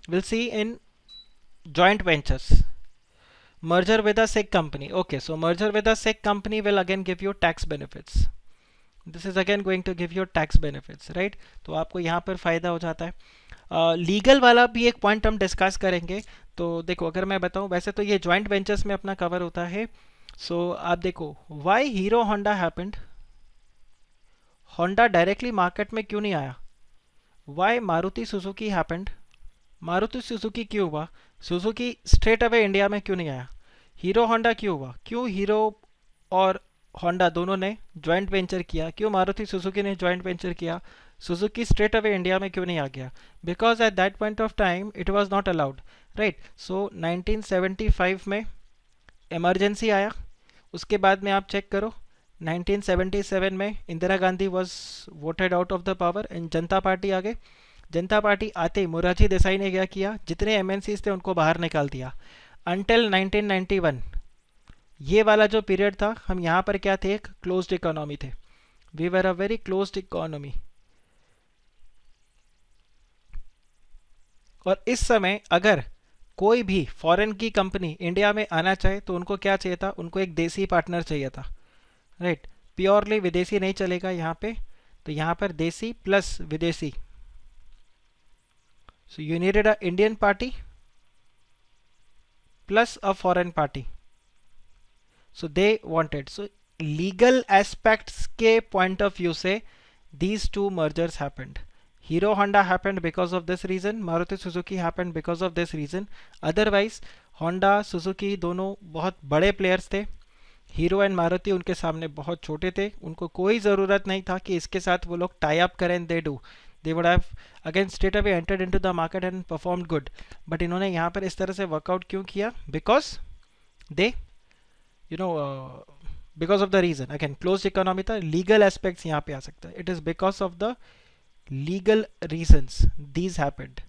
will see in joint ventures, merger with a SIG company, okay, so merger with a SIG company will again give you tax benefits, this is again going to give you tax benefits, right? तो आपको यहाँ पर फायदा हो जाता है। Legal वाला भी एक पॉइंट हम डिस्कस करेंगे। तो देखो, अगर मैं बताऊं, वैसे तो ये जॉइंट वेंचर्स में अपना कवर होता है। सो आप देखो, why hero Honda happened, Honda directly market में क्यों नहीं आया? Why Maruti Suzuki happened, Maruti Suzuki क्यों हुआ? सुजुकी स्ट्रेट अवे इंडिया में क्यों नहीं आया? हीरो होंडा क्यों हुआ? क्यों हीरो और होंडा दोनों ने जॉइंट वेंचर किया? क्यों मारुति सुजुकी ने जॉइंट वेंचर किया? सुजुकी स्ट्रेट अवे इंडिया में क्यों नहीं आ गया? Because at that point of time it was not allowed, right. So 1975 में इमरजेंसी आया, उसके बाद में आप चेक करो 1977 में Indira Gandhi was voted out of the power and Janata party आ गए। जनता पार्टी आते ही मोरारजी देसाई ने क्या किया, जितने एमएनसीज थे उनको बाहर निकाल दिया। अंटिल 1991 ये वाला जो पीरियड था, हम यहाँ पर क्या थे, एक क्लोज्ड इकोनॉमी थे, we were a very closed economy. और इस समय अगर कोई भी फॉरेन की कंपनी इंडिया में आना चाहे तो उनको क्या चाहिए था? उनको एक देसी पार्टनर चाहिए था, राइट। प्योरली विदेशी नहीं चलेगा यहाँ पे, तो यहाँ पर देसी प्लस विदेशी, so you needed a Indian party plus a foreign party, so they wanted, so legal aspects के point of view से these two mergers happened. Hero Honda happened because of this reason, Maruti Suzuki happened because of this reason. Otherwise Honda Suzuki दोनों बहुत बड़े players थे, hero and Maruti उनके सामने बहुत छोटे थे, उनको कोई ज़रूरत नहीं था कि इसके साथ वो लोग टाई अप करें. They would have again straight away entered into the market and performed good. But इन्होंने यहाँ पर इस तरह से वर्कआउट क्यों किया? Because they because of the reason, again close economy था, लीगल एस्पेक्ट्स यहाँ पे आ सकता है. It is because of the legal reasons these happened,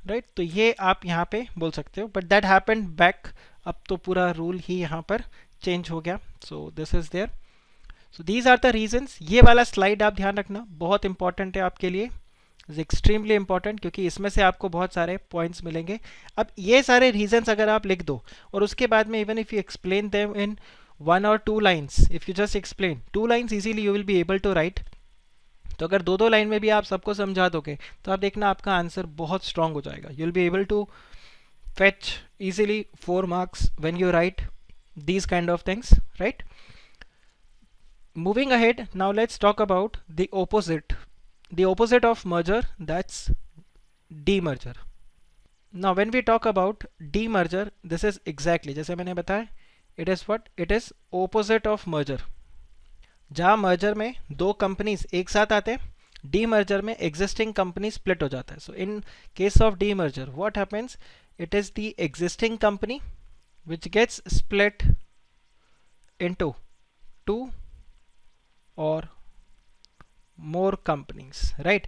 right. तो ये आप यहाँ पे बोल सकते हो, बट दैट हैपेंड बैक. अब तो पूरा रूल ही यहाँ पर चेंज हो गया. So this is there. So these are the reasons. ये वाला स्लाइड आप ध्यान रखना, बहुत इंपॉर्टेंट है आपके लिए, इज एक्सट्रीमली इंपॉर्टेंट, क्योंकि इसमें से आपको बहुत सारे पॉइंट्स मिलेंगे. अब ये सारे रीजन्स अगर आप लिख दो और उसके बाद में even if you explain them in 1 or 2 lines, if you just explain 2 lines easily you will be able to write. तो अगर 2 लाइन में भी आप सबको समझा दोगे तो आप देखना आपका आंसर बहुत स्ट्रांग हो जाएगा. You will be able to fetch easily 4 marks when you write these kind of things, right? Moving ahead, now let's talk about the opposite of merger, that's demerger. Now when we talk about demerger, this is exactly जैसे मैंने बताया, it is what? It is opposite of merger. जहाँ merger में 2 companies एक साथ आते हैं, demerger में existing company split हो जाता है. So in case of demerger, what happens? It is the existing company which gets split into 2 or more companies, right?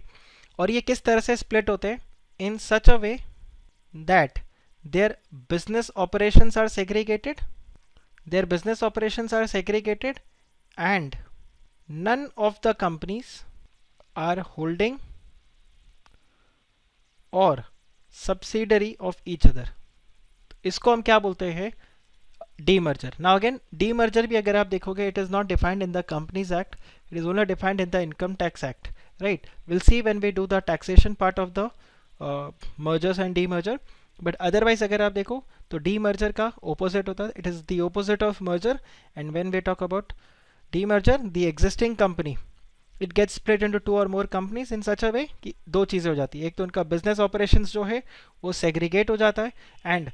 और ये किस तरह से split होते हैं? In such a way that their business operations are segregated. Their business operations are segregated and none of the companies are holding or subsidiary of each other. इसको हम क्या बोलते हैं? डीमर्जर. नाउ अगेन डीमर्जर भी अगर आप देखोगे, it is not defined in the companies act, it is only defined in the income tax act, right. Will see when we do the taxation part of the mergers and demerger. But otherwise अगर आप देखो तो demerger का opposite होता है, it is the opposite of merger. And when we talk about demerger, the existing company it gets split into 2 और more companies in सच अ वे कि 2 चीज़ें हो जाती है. एक तो उनका बिजनेस ऑपरेशंस जो है वो सेग्रीगेट हो जाता है एंड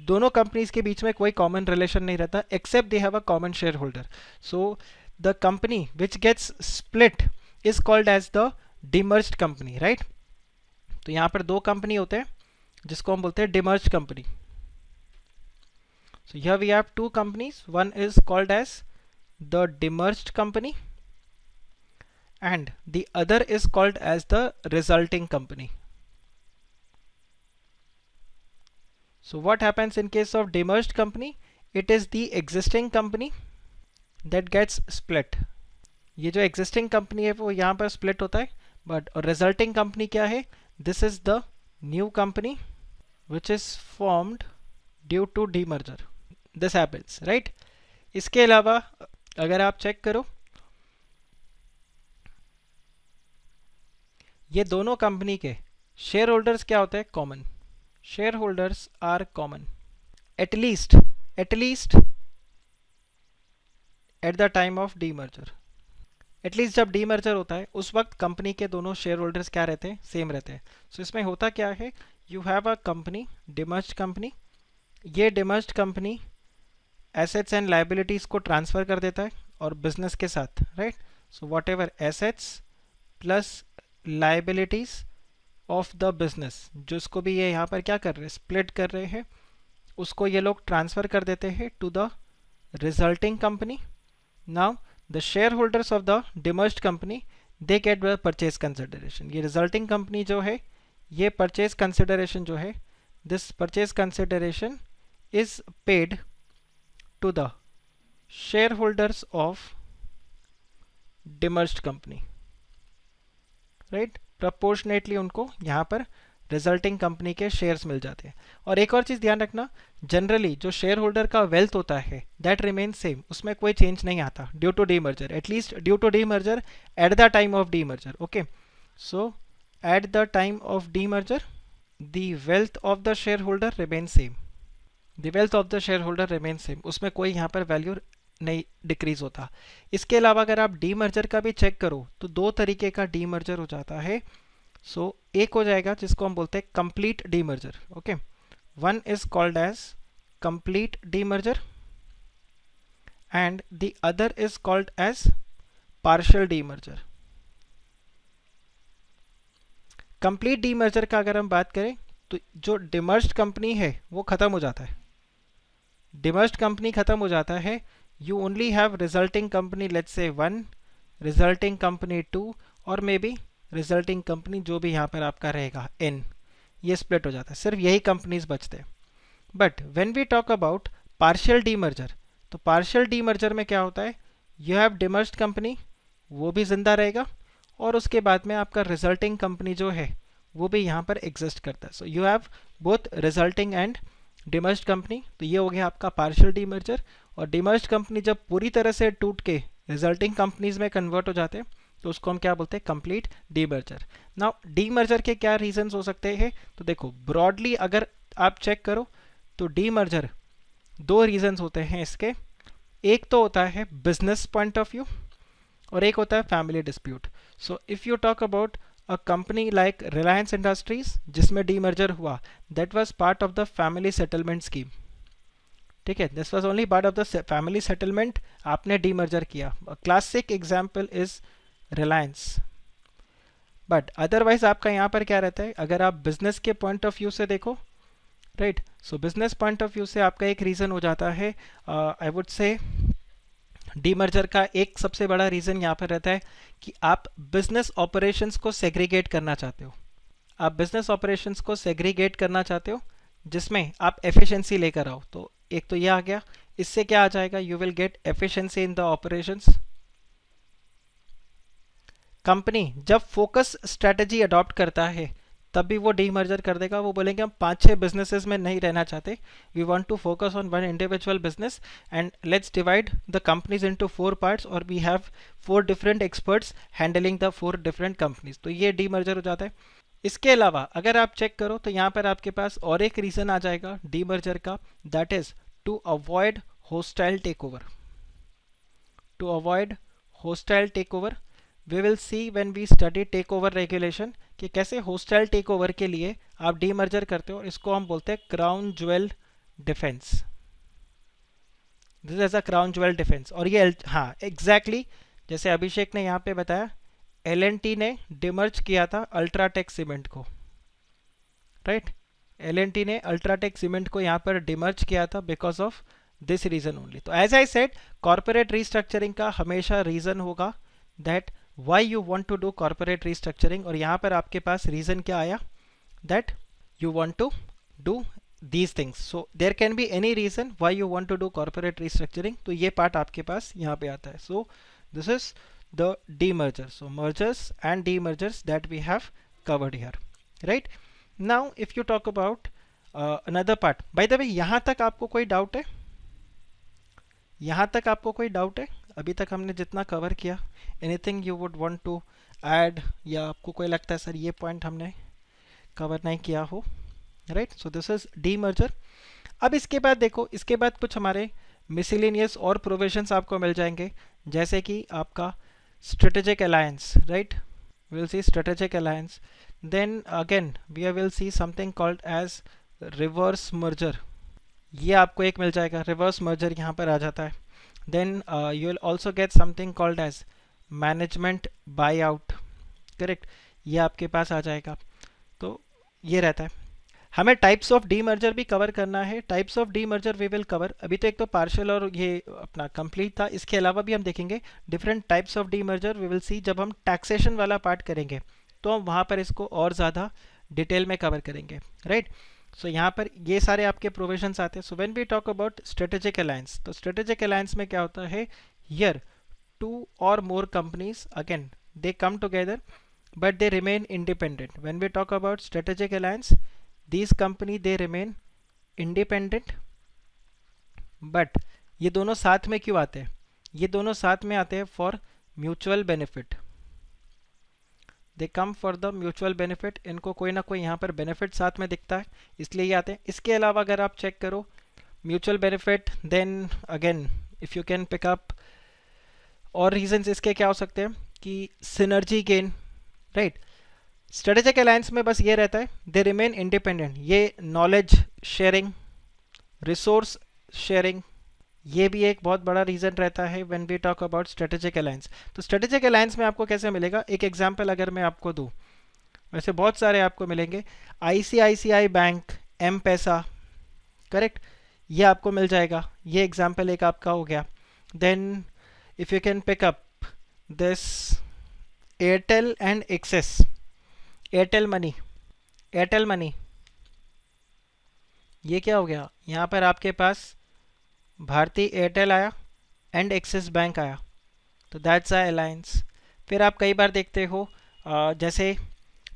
दोनों कंपनीज के बीच में कोई कॉमन रिलेशन नहीं रहता except they have a common share holder. So the company which gets split is called as the demerged company, right. तो यहाँ पर 2 कंपनी होते हैं जिसको हम बोलते हैं demerged company. So here we have 2 companies, one is called as the demerged company and the other is called as the resulting company. So what happens in case of demerged company? It is the existing company that gets split. ये जो existing company है वो यहाँ पर split होता है, but resulting company क्या है? This is the new company which is formed due to demerger. This happens, right? इसके अलावा अगर आप चेक करो, ये दोनों कंपनी के शेयर होल्डर्स क्या होते हैं? Common. Share holders are common at least at the time of demerger. At least जब डीमर्जर होता है उस वक्त कंपनी के दोनों शेयर होल्डर्स क्या रहते हैं? सेम रहते हैं. सो इसमें होता क्या है? You have a company, demerged company. ये demerged company assets and liabilities को ट्रांसफर कर देता है और बिजनेस के साथ, right. So whatever assets plus liabilities of the business, जिसको भी ये यहाँ पर क्या कर रहे हैं? स्प्लिट कर रहे हैं, उसको ये लोग ट्रांसफर कर देते हैं to the resulting company. Now the share holders of the demerged company they get the purchase consideration. ये रिजल्टिंग कंपनी जो है, ये परचेज कंसिडरेशन जो है, this purchase consideration is paid to the share holders of demerged company, right. Proportionately उनको यहाँ पर resulting company के शेयर्स मिल जाते हैं। और एक और चीज़ ध्यान रखना, जनरली जो शेयर होल्डर का वेल्थ होता है दैट रिमेन सेम, उसमें कोई चेंज नहीं आता due to demerger, at least due to demerger at the time of demerger. Okay, so at the time of demerger the wealth of the share holder remain same, the wealth of the share holder remain same, उसमें कोई यहाँ पर value नहीं decrease होता। इसके अलावा अगर आप डी मर्जर का भी चेक करो तो दो तरीके का डी मर्जर हो जाता है। सो एक हो जाएगा जिसको हम बोलते हैं complete demerger. Okay, one is called as complete demerger and the other is called as partial demerger. Complete demerger का अगर हम बात करें तो जो डिमर्ज्ड कंपनी है वो खत्म हो जाता है, डिमर्ज्ड कंपनी खत्म हो जाता है, you only have resulting company, let's say 1, resulting company 2 और मे बी resulting company जो भी यहाँ पर आपका रहेगा n, ये स्प्लिट हो जाता है, सिर्फ यही कंपनीज बचते हैं। But when we talk about partial demerger, तो पार्शियल डीमर्जर में क्या होता है, यू हैव डिमर्ज्ड कंपनी, वो भी जिंदा रहेगा और उसके बाद में आपका रिजल्टिंग कंपनी जो है वो भी यहाँ पर एग्जिस्ट करता है। सो you have both resulting and demerged company, तो ये हो गया आपका पार्शियल डीमर्जर। और डिमर्ज्ड कंपनी जब पूरी तरह से टूट के रिजल्टिंग कंपनीज में कन्वर्ट हो जाते हैं तो उसको हम क्या बोलते हैं, कंप्लीट डीमर्जर। नाउ डीमर्जर के क्या रीजंस हो सकते हैं, तो देखो ब्रॉडली अगर आप चेक करो तो डीमर्जर दो रीजंस होते हैं इसके, एक तो होता है बिजनेस पॉइंट ऑफ व्यू और एक होता है family dispute. So if you talk about a company like Reliance industries जिसमें डीमर्जर हुआ, that was part of the family settlement scheme. ठीक है, this was only part of the family settlement, आपने demerger किया। Classic example is Reliance. But otherwise आपका यहाँ पर क्या रहता है, अगर आप बिजनेस के पॉइंट ऑफ व्यू से देखो, right, so business point of view से आपका एक रीज़न हो जाता है, आई वुड से डीमर्जर का एक सबसे बड़ा रीज़न यहाँ पर रहता है कि आप बिजनेस ऑपरेशंस को सेग्रीगेट करना चाहते हो, आप बिजनेस ऑपरेशंस को सेग्रीगेट करना चाहते हो जिसमें आप एफिशिएंसी लेकर आओ। तो एक तो ये आ गया, इससे क्या आ जाएगा, you will gate efficiency in the operations. Company जब फोकस स्ट्रेटजी अडॉप्ट करता है तब भी वो डीमर्जर कर देगा, वो बोलेंगे हम 5-6 बिजनेसेस में नहीं रहना चाहते, we want to focus on one individual business and let's divide the companies into 4 parts और we have 4 different experts handling the 4 different companies. तो ये डीमर्जर हो जाता है। इसके अलावा अगर आप चेक करो तो यहाँ पर आपके पास और एक रीज़न आ जाएगा डीमर्जर का, that is to avoid hostile takeover. To avoid hostile takeover, we will see when we study takeover regulation कि कैसे होस्टाइल टेक ओवर के लिए आप डीमर्जर करते हो। इसको हम बोलते हैं crown jewel defence, this is a crown jewel defence. और ये हाँ एग्जैक्टली जैसे अभिषेक ने यहाँ पे बताया, एल&टी ने डिमर्ज किया था अल्ट्राटेक सीमेंट को, राइट, एल&टी ने अल्ट्राटेक सीमेंट को यहाँ पर डिमर्ज किया था because of this reason only. तो as I said, corporate restructuring का हमेशा रीजन होगा that why you want to do corporate restructuring, और यहाँ पर आपके पास रीजन क्या आया, that you want to do these things, so there can be any reason why you want to do corporate restructuring, तो ये पार्ट आपके पास यहाँ पे आता है। so this is the demerger, so mergers and demergers that we have covered here, right? now if you talk about another part, by the way यहाँ तक आपको कोई डाउट है, यहाँ तक आपको कोई डाउट है, अभी तक हमने जितना कवर किया, anything you would want to add, या आपको कोई लगता है सर ये पॉइंट हमने कवर नहीं किया हो, right? So this is demerger. अब इसके बाद देखो, इसके बाद कुछ हमारे मिसलेनियस और प्रोविजंस आपको मिल जाएंगे, जैसे कि आपका strategic alliance, right, we will see strategic alliance, then again we will see something called as reverse merger, ये आपको एक मिल जाएगा, रिवर्स मर्जर यहाँ पर आ जाता है। then you will also get something called as management buyout, correct, ये आपके पास आ जाएगा। तो ये रहता है। हमें टाइप्स ऑफ डीमर्जर भी कवर करना है, types of demerger we will cover. अभी तो एक तो पार्शियल और ये अपना कंप्लीट था, इसके अलावा भी हम देखेंगे different types of demerger, we will see जब हम टैक्सेशन वाला पार्ट करेंगे तो हम वहाँ पर इसको और ज़्यादा डिटेल में कवर करेंगे, राइट? सो यहाँ पर ये सारे आपके प्रोविजंस आते हैं। So when we talk about strategic alliance, तो स्ट्रेटेजिक अलायंस में क्या होता है, here 2 or more companies again they come together, but they remain independent. When we talk about strategic alliance, these company they remain independent, but ये दोनों साथ में क्यों आते हैं? ये दोनों साथ में आते हैं for mutual benefit. They come for the mutual benefit. इनको कोई ना कोई यहाँ पर बेनिफिट साथ में दिखता है, इसलिए ये आते हैं. इसके अलावा अगर आप चेक करो mutual benefit, then again if you can pick up और रीजंस इसके क्या हो सकते हैं कि synergy gain, right. Strategic alliance में बस ये रहता है दे रिमेन इंडिपेंडेंट. ये नॉलेज शेयरिंग, रिसोर्स शेयरिंग, ये भी एक बहुत बड़ा रीज़न रहता है when we talk about strategic alliance. तो स्ट्रेटेजिक अलायंस में आपको कैसे मिलेगा, एक एग्जांपल अगर मैं आपको दूं, वैसे बहुत सारे आपको मिलेंगे. आईसीआईसीआई बैंक, एम पैसा, करेक्ट, ये आपको मिल जाएगा. ये एग्जांपल एक आपका हो गया. Then if you can pick up this Airtel and Axis, Airtel money, Airtel money, ये क्या हो गया, यहाँ पर आपके पास भारतीय एयरटेल आया एंड एक्सिस बैंक आया, तो दैट्स अ अलायंस. फिर आप कई बार देखते हो जैसे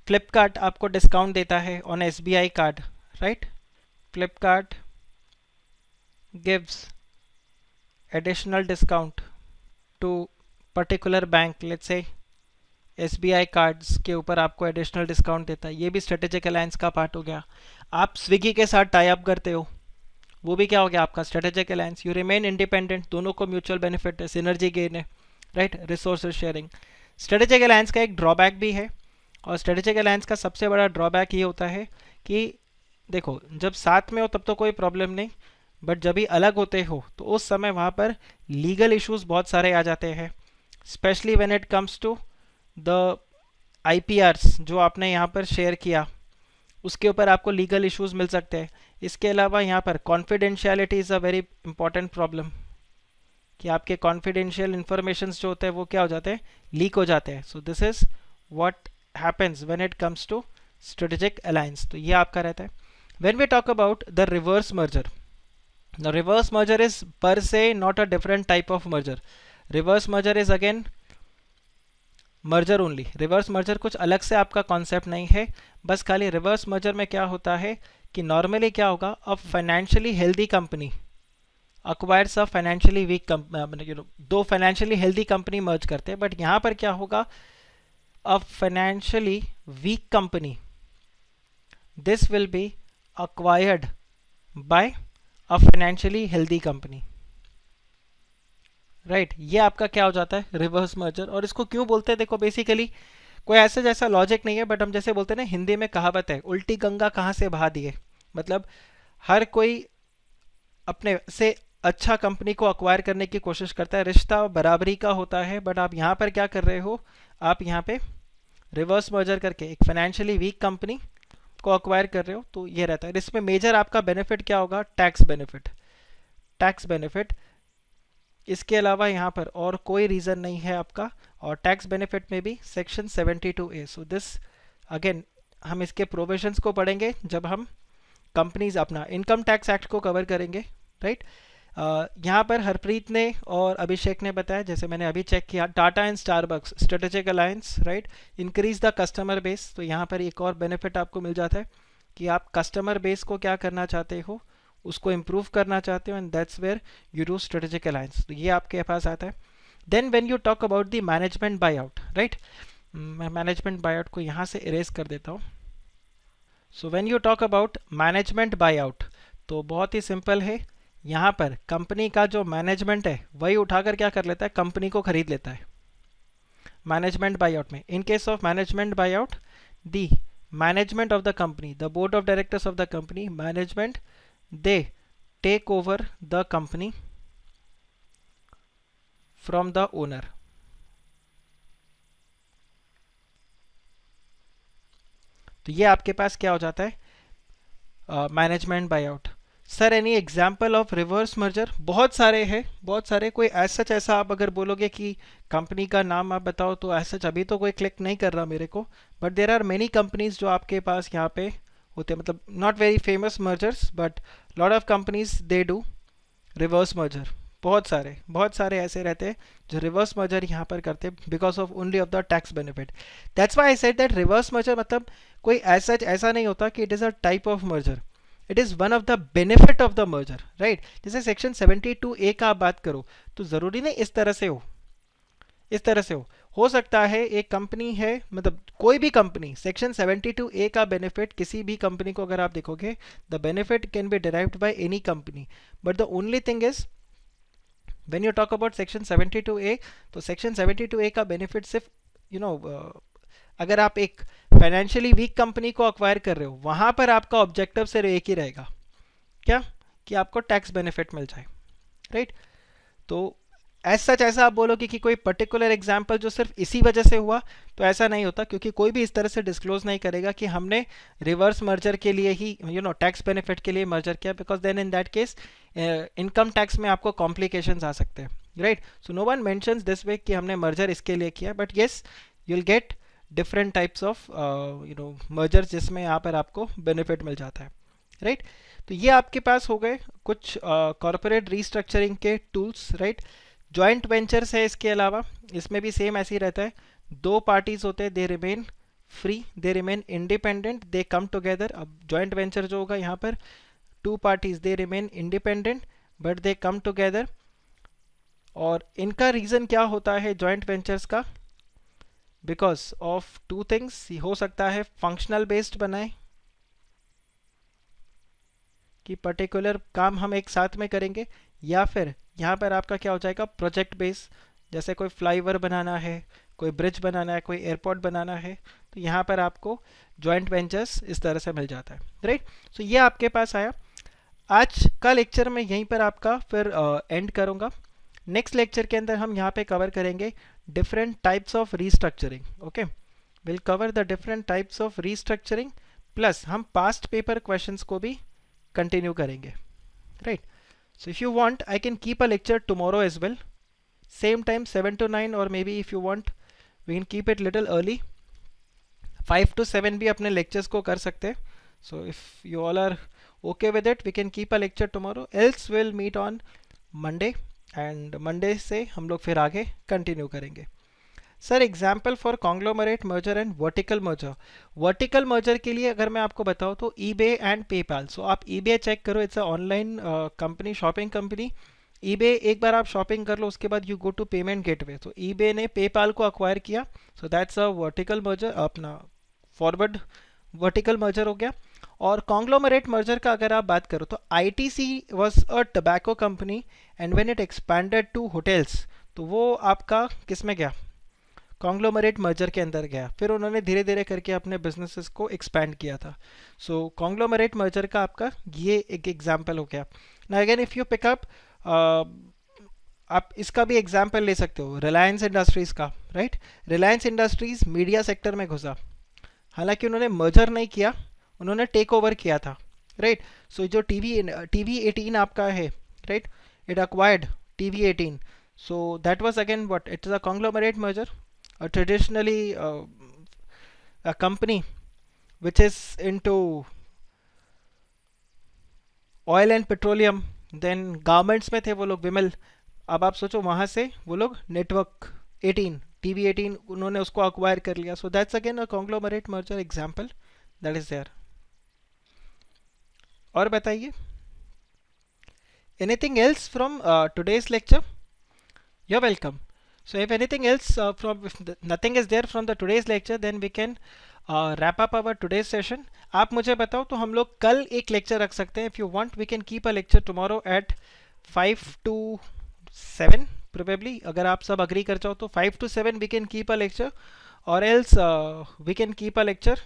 फ्लिपकार्ट आपको डिस्काउंट देता है on SBI card, right. Flipkart gives additional discount to particular bank, let's say SBI cards के ऊपर आपको एडिशनल डिस्काउंट देता है. ये भी स्ट्रेटेजिक अलायंस का पार्ट हो गया. आप स्विगी के साथ टाई अप करते हो, वो भी क्या हो गया आपका strategic alliance. You remain independent, दोनों को म्यूचुअल बेनिफिट है, सिनर्जी गेन है, right, resources sharing. Strategic alliance का एक ड्रॉबैक भी है, और स्ट्रेटेजिक अलायंस का सबसे बड़ा ड्रॉबैक ये होता है कि देखो जब साथ में हो तब तो कोई प्रॉब्लम नहीं, बट जब भी अलग होते हो तो उस समय वहाँ पर लीगल इश्यूज बहुत सारे आ जाते हैं, specially when it comes to the IPRs जो आपने यहाँ पर शेयर किया, उसके ऊपर आपको लीगल इश्यूज मिल सकते हैं. इसके अलावा यहाँ पर confidentiality is a very important problem, कि आपके कॉन्फिडेंशियल इंफॉर्मेशंस जो होते हैं वो क्या हो जाते हैं, लीक हो जाते हैं. So this is what happens when it comes to strategic alliance. तो ये आपका रहता है. When we talk about the reverse merger, the reverse merger is per se not a different type of merger. Reverse merger is again merger only. Reverse merger कुछ अलग से आपका concept नहीं है, बस खाली रिवर्स मर्जर में क्या होता है कि नॉर्मली क्या होगा, अब financially healthy company acquires a financially weak company, दो फाइनेंशियली हेल्दी कंपनी मर्ज करते हैं, बट यहाँ पर क्या होगा, a financially weak company this will be acquired by a financially healthy company, right. ये आपका क्या हो जाता है, रिवर्स मर्जर. और इसको क्यों बोलते हैं, देखो बेसिकली कोई ऐसा जैसा लॉजिक नहीं है, बट हम जैसे बोलते हैं ना, हिंदी में कहावत है, उल्टी गंगा कहाँ से बहा दिए. मतलब हर कोई अपने से अच्छा कंपनी को अक्वायर करने की कोशिश करता है, रिश्ता बराबरी का होता है. बट आप यहाँ पर क्या कर रहे हो, आप यहाँ पे रिवर्स मर्जर करके एक फाइनेंशियली वीक कंपनी को अक्वायर कर रहे हो. तो ये रहता है. इसमें मेजर आपका बेनिफिट क्या होगा, टैक्स बेनिफिट, टैक्स बेनिफिट. इसके अलावा यहाँ पर और कोई रीज़न नहीं है आपका. और टैक्स बेनिफिट में भी section 72A. So this again हम इसके प्रोविजंस को पढ़ेंगे जब हम कंपनीज अपना इनकम टैक्स एक्ट को कवर करेंगे, राइट. यहाँ पर हरप्रीत ने और अभिषेक ने बताया, जैसे मैंने अभी चेक किया, Tata and Starbucks strategic alliance, right, increase the customer base. तो यहाँ पर एक और बेनिफिट आपको मिल जाता है कि आप कस्टमर बेस को क्या करना चाहते हो, उसको इम्प्रूव करना चाहते हो, and that's where you do strategic alliance. तो ये आपके पास आता है. Then when you talk about the management buyout, right, मैं मैनेजमेंट बाय आउट को यहाँ से इरेज कर देता हूँ. So when you talk about management buyout, तो बहुत ही सिंपल है. यहाँ पर कंपनी का जो मैनेजमेंट है वही उठाकर क्या कर लेता है, कंपनी को खरीद लेता है मैनेजमेंट बाय आउट में. इन case of management by out, the management of the company, the board of directors of the company, management, they take over the company from the owner. तो ये आपके पास क्या हो जाता है, management by out. Sir any example of reverse merger, बहुत सारे हैं, बहुत सारे. कोई ऐसा ऐसा आप अगर बोलोगे कि कंपनी का नाम आप बताओ, तो ऐसा अभी तो कोई क्लिक नहीं कर रहा मेरे को, but there are many companies जो आपके पास यहाँ पे होते हैं. मतलब not very famous mergers, but lot of companies they do reverse merger. बहुत सारे ऐसे रहते हैं जो रिवर्स मर्जर यहाँ पर करते हैं because of only of the tax benefit. That's why I said that reverse merger मतलब कोई ऐसा ऐसा नहीं होता कि it is a type of merger, it is one of the benefit of the merger, right. जैसे सेक्शन 72A का आप बात करो तो ज़रूरी नहीं इस तरह से हो, इस तरह से हो सकता है एक कंपनी है, मतलब कोई भी कंपनी, सेक्शन 72A का बेनिफिट किसी भी कंपनी को अगर आप देखोगे, the benefit can be derived by any company, but the only thing is when you talk about section 72A, तो सेक्शन 72A का बेनिफिट सिर्फ अगर आप एक फाइनेंशियली वीक कंपनी को अक्वायर कर रहे हो, वहां पर आपका ऑब्जेक्टिव सिर्फ एक ही रहेगा, क्या, कि आपको टैक्स बेनिफिट मिल जाए, राइट. तो एज सच ऐसा आप बोलोगे कि कोई पर्टिकुलर एग्जाम्पल जो सिर्फ इसी वजह से हुआ, तो ऐसा नहीं होता, क्योंकि कोई भी इस तरह से डिस्क्लोज नहीं करेगा कि हमने रिवर्स मर्जर के लिए ही टैक्स बेनिफिट के लिए मर्जर किया, because then in that case income tax में आपको कॉम्प्लिकेशंस आ सकते हैं, right. So no one mentions this way कि हमने मर्जर इसके लिए किया, but yes you will get different types of merger जिसमें यहाँ पर आपको बेनिफिट मिल जाता है, राइट. तो ये आपके पास हो गए कुछ कॉर्पोरेट रीस्ट्रक्चरिंग के टूल्स, राइट. जॉइंट वेंचर्स है, इसके अलावा इसमें भी सेम ऐसे ही रहता है, दो पार्टीज होते हैं, they remain free, they remain independent, they come together. अब जॉइंट वेंचर जो होगा यहाँ पर, two parties they remain independent but they come together. और इनका रीज़न क्या होता है जॉइंट वेंचर्स का, बिकॉज ऑफ टू थिंग्स. हो सकता है फंक्शनल बेस्ड बनाए कि पर्टिकुलर काम हम एक साथ में करेंगे, या फिर यहाँ पर आपका क्या हो जाएगा प्रोजेक्ट बेस, जैसे कोई फ्लाईओवर बनाना है, कोई ब्रिज बनाना है, कोई एयरपोर्ट बनाना है, तो यहाँ पर आपको जॉइंट वेंचर्स इस तरह से मिल जाता है, राइट. सो ये आपके पास आया. आज का लेक्चर में यहीं पर आपका फिर एंड करूँगा. नेक्स्ट लेक्चर के अंदर हम यहाँ पे कवर करेंगे different types of restructuring. Okay, will cover the different types of restructuring, plus हम पास्ट पेपर क्वेश्चंस को भी कंटिन्यू करेंगे, right. So if you want, I can keep a lecture tomorrow as well. Same time, 7 to 9, or maybe if you want, we can keep it little early. 5 to 7 भी अपने lectures को कर सकते हैं. So if you all are okay with it, we can keep a lecture tomorrow. Else we'll meet on Monday, and Monday से हम लोग फिर आगे continue करेंगे. Sir example for conglomerate merger and vertical merger. Vertical merger के लिए अगर मैं आपको बताऊं तो ईबे एंड पेपाल. सो आप ईबे चेक करो, it's a online company, shopping company. EBay एक बार आप शॉपिंग कर लो, उसके बाद you go to payment gateway. तो ईबे ने पेपाल को अक्वायर किया, so that's a vertical merger, अपना फॉरवर्ड वर्टिकल मर्जर हो गया. और कॉन्ग्लोमरेट मर्जर का अगर आप बात करो तो ITC was a tobacco company and when it expanded to hotels, तो वो आपका किस में गया, कॉन्ग्लोमरेट मर्जर के अंदर गया. फिर उन्होंने धीरे धीरे करके अपने बिजनेसेस को एक्सपैंड किया था. सो कॉन्ग्लोमरेट मर्जर का आपका ये एक एग्जांपल हो गया. ना अगेन इफ यू पिकअप, आप इसका भी एग्जांपल ले सकते हो रिलायंस इंडस्ट्रीज का, right. Reliance industries media sector में घुसा, हालांकि उन्होंने मर्जर नहीं किया, उन्होंने टेक ओवर किया था, राइट. सो जो टीवी 18 आपका है, right, it acquired TV 18. So that was again what, it is a conglomerate merger. Traditionally a company which is into oil and petroleum, then garments में थे वो लोग, विमल. अब आप सोचो वहाँ से वो लोग नेटवर्क 18, टीवी 18, उन्होंने उसको अक्वायर कर लिया. So that's again a conglomerate merger example that is there. और बताइए anything else from today's lecture? You're welcome. So if anything else if nothing is there from the today's lecture, then we can wrap up our today's session. आप मुझे बताओ तो हम लोग कल एक लेक्चर रख सकते हैं. If you want, we can keep a lecture tomorrow at 5 to 7 probably. अगर आप सब agree कर जाओ तो 5 to 7 we can keep a lecture, or else we can keep a lecture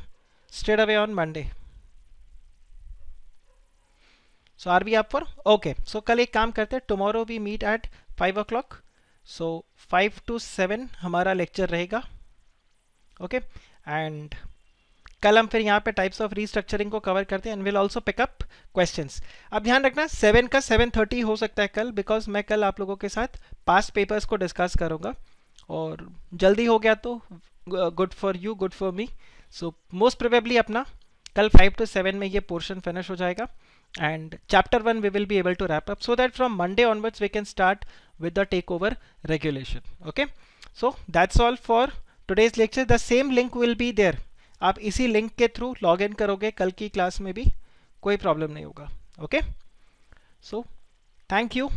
straight away on Monday. So are we up for? Okay. So कल एक काम करते हैं, tomorrow we meet at 5 o'clock. So 5 to 7 हमारा lecture रहेगा, okay. And कल हम फिर यहाँ पे टाइप्स ऑफ रीस्ट्रक्चरिंग को कवर करते हैं, and will also pickup questions. अब ध्यान रखना 7 का 7:30 हो सकता है कल, बिकॉज मैं कल आप लोगों के साथ पास्ट पेपर्स को डिस्कस करूँगा, और जल्दी हो गया तो good for you, good for me. So most probably अपना कल 5 to 7 में ये पोर्शन फिनिश हो जाएगा and chapter 1 we will be able to wrap up so that from Monday onwards we can start with the takeover regulation. Okay, so that's all for today's lecture. The same link will be there. आप इसी link के through log in करोगे कल की class में भी, कोई problem नहीं होगा. Okay, so thank you.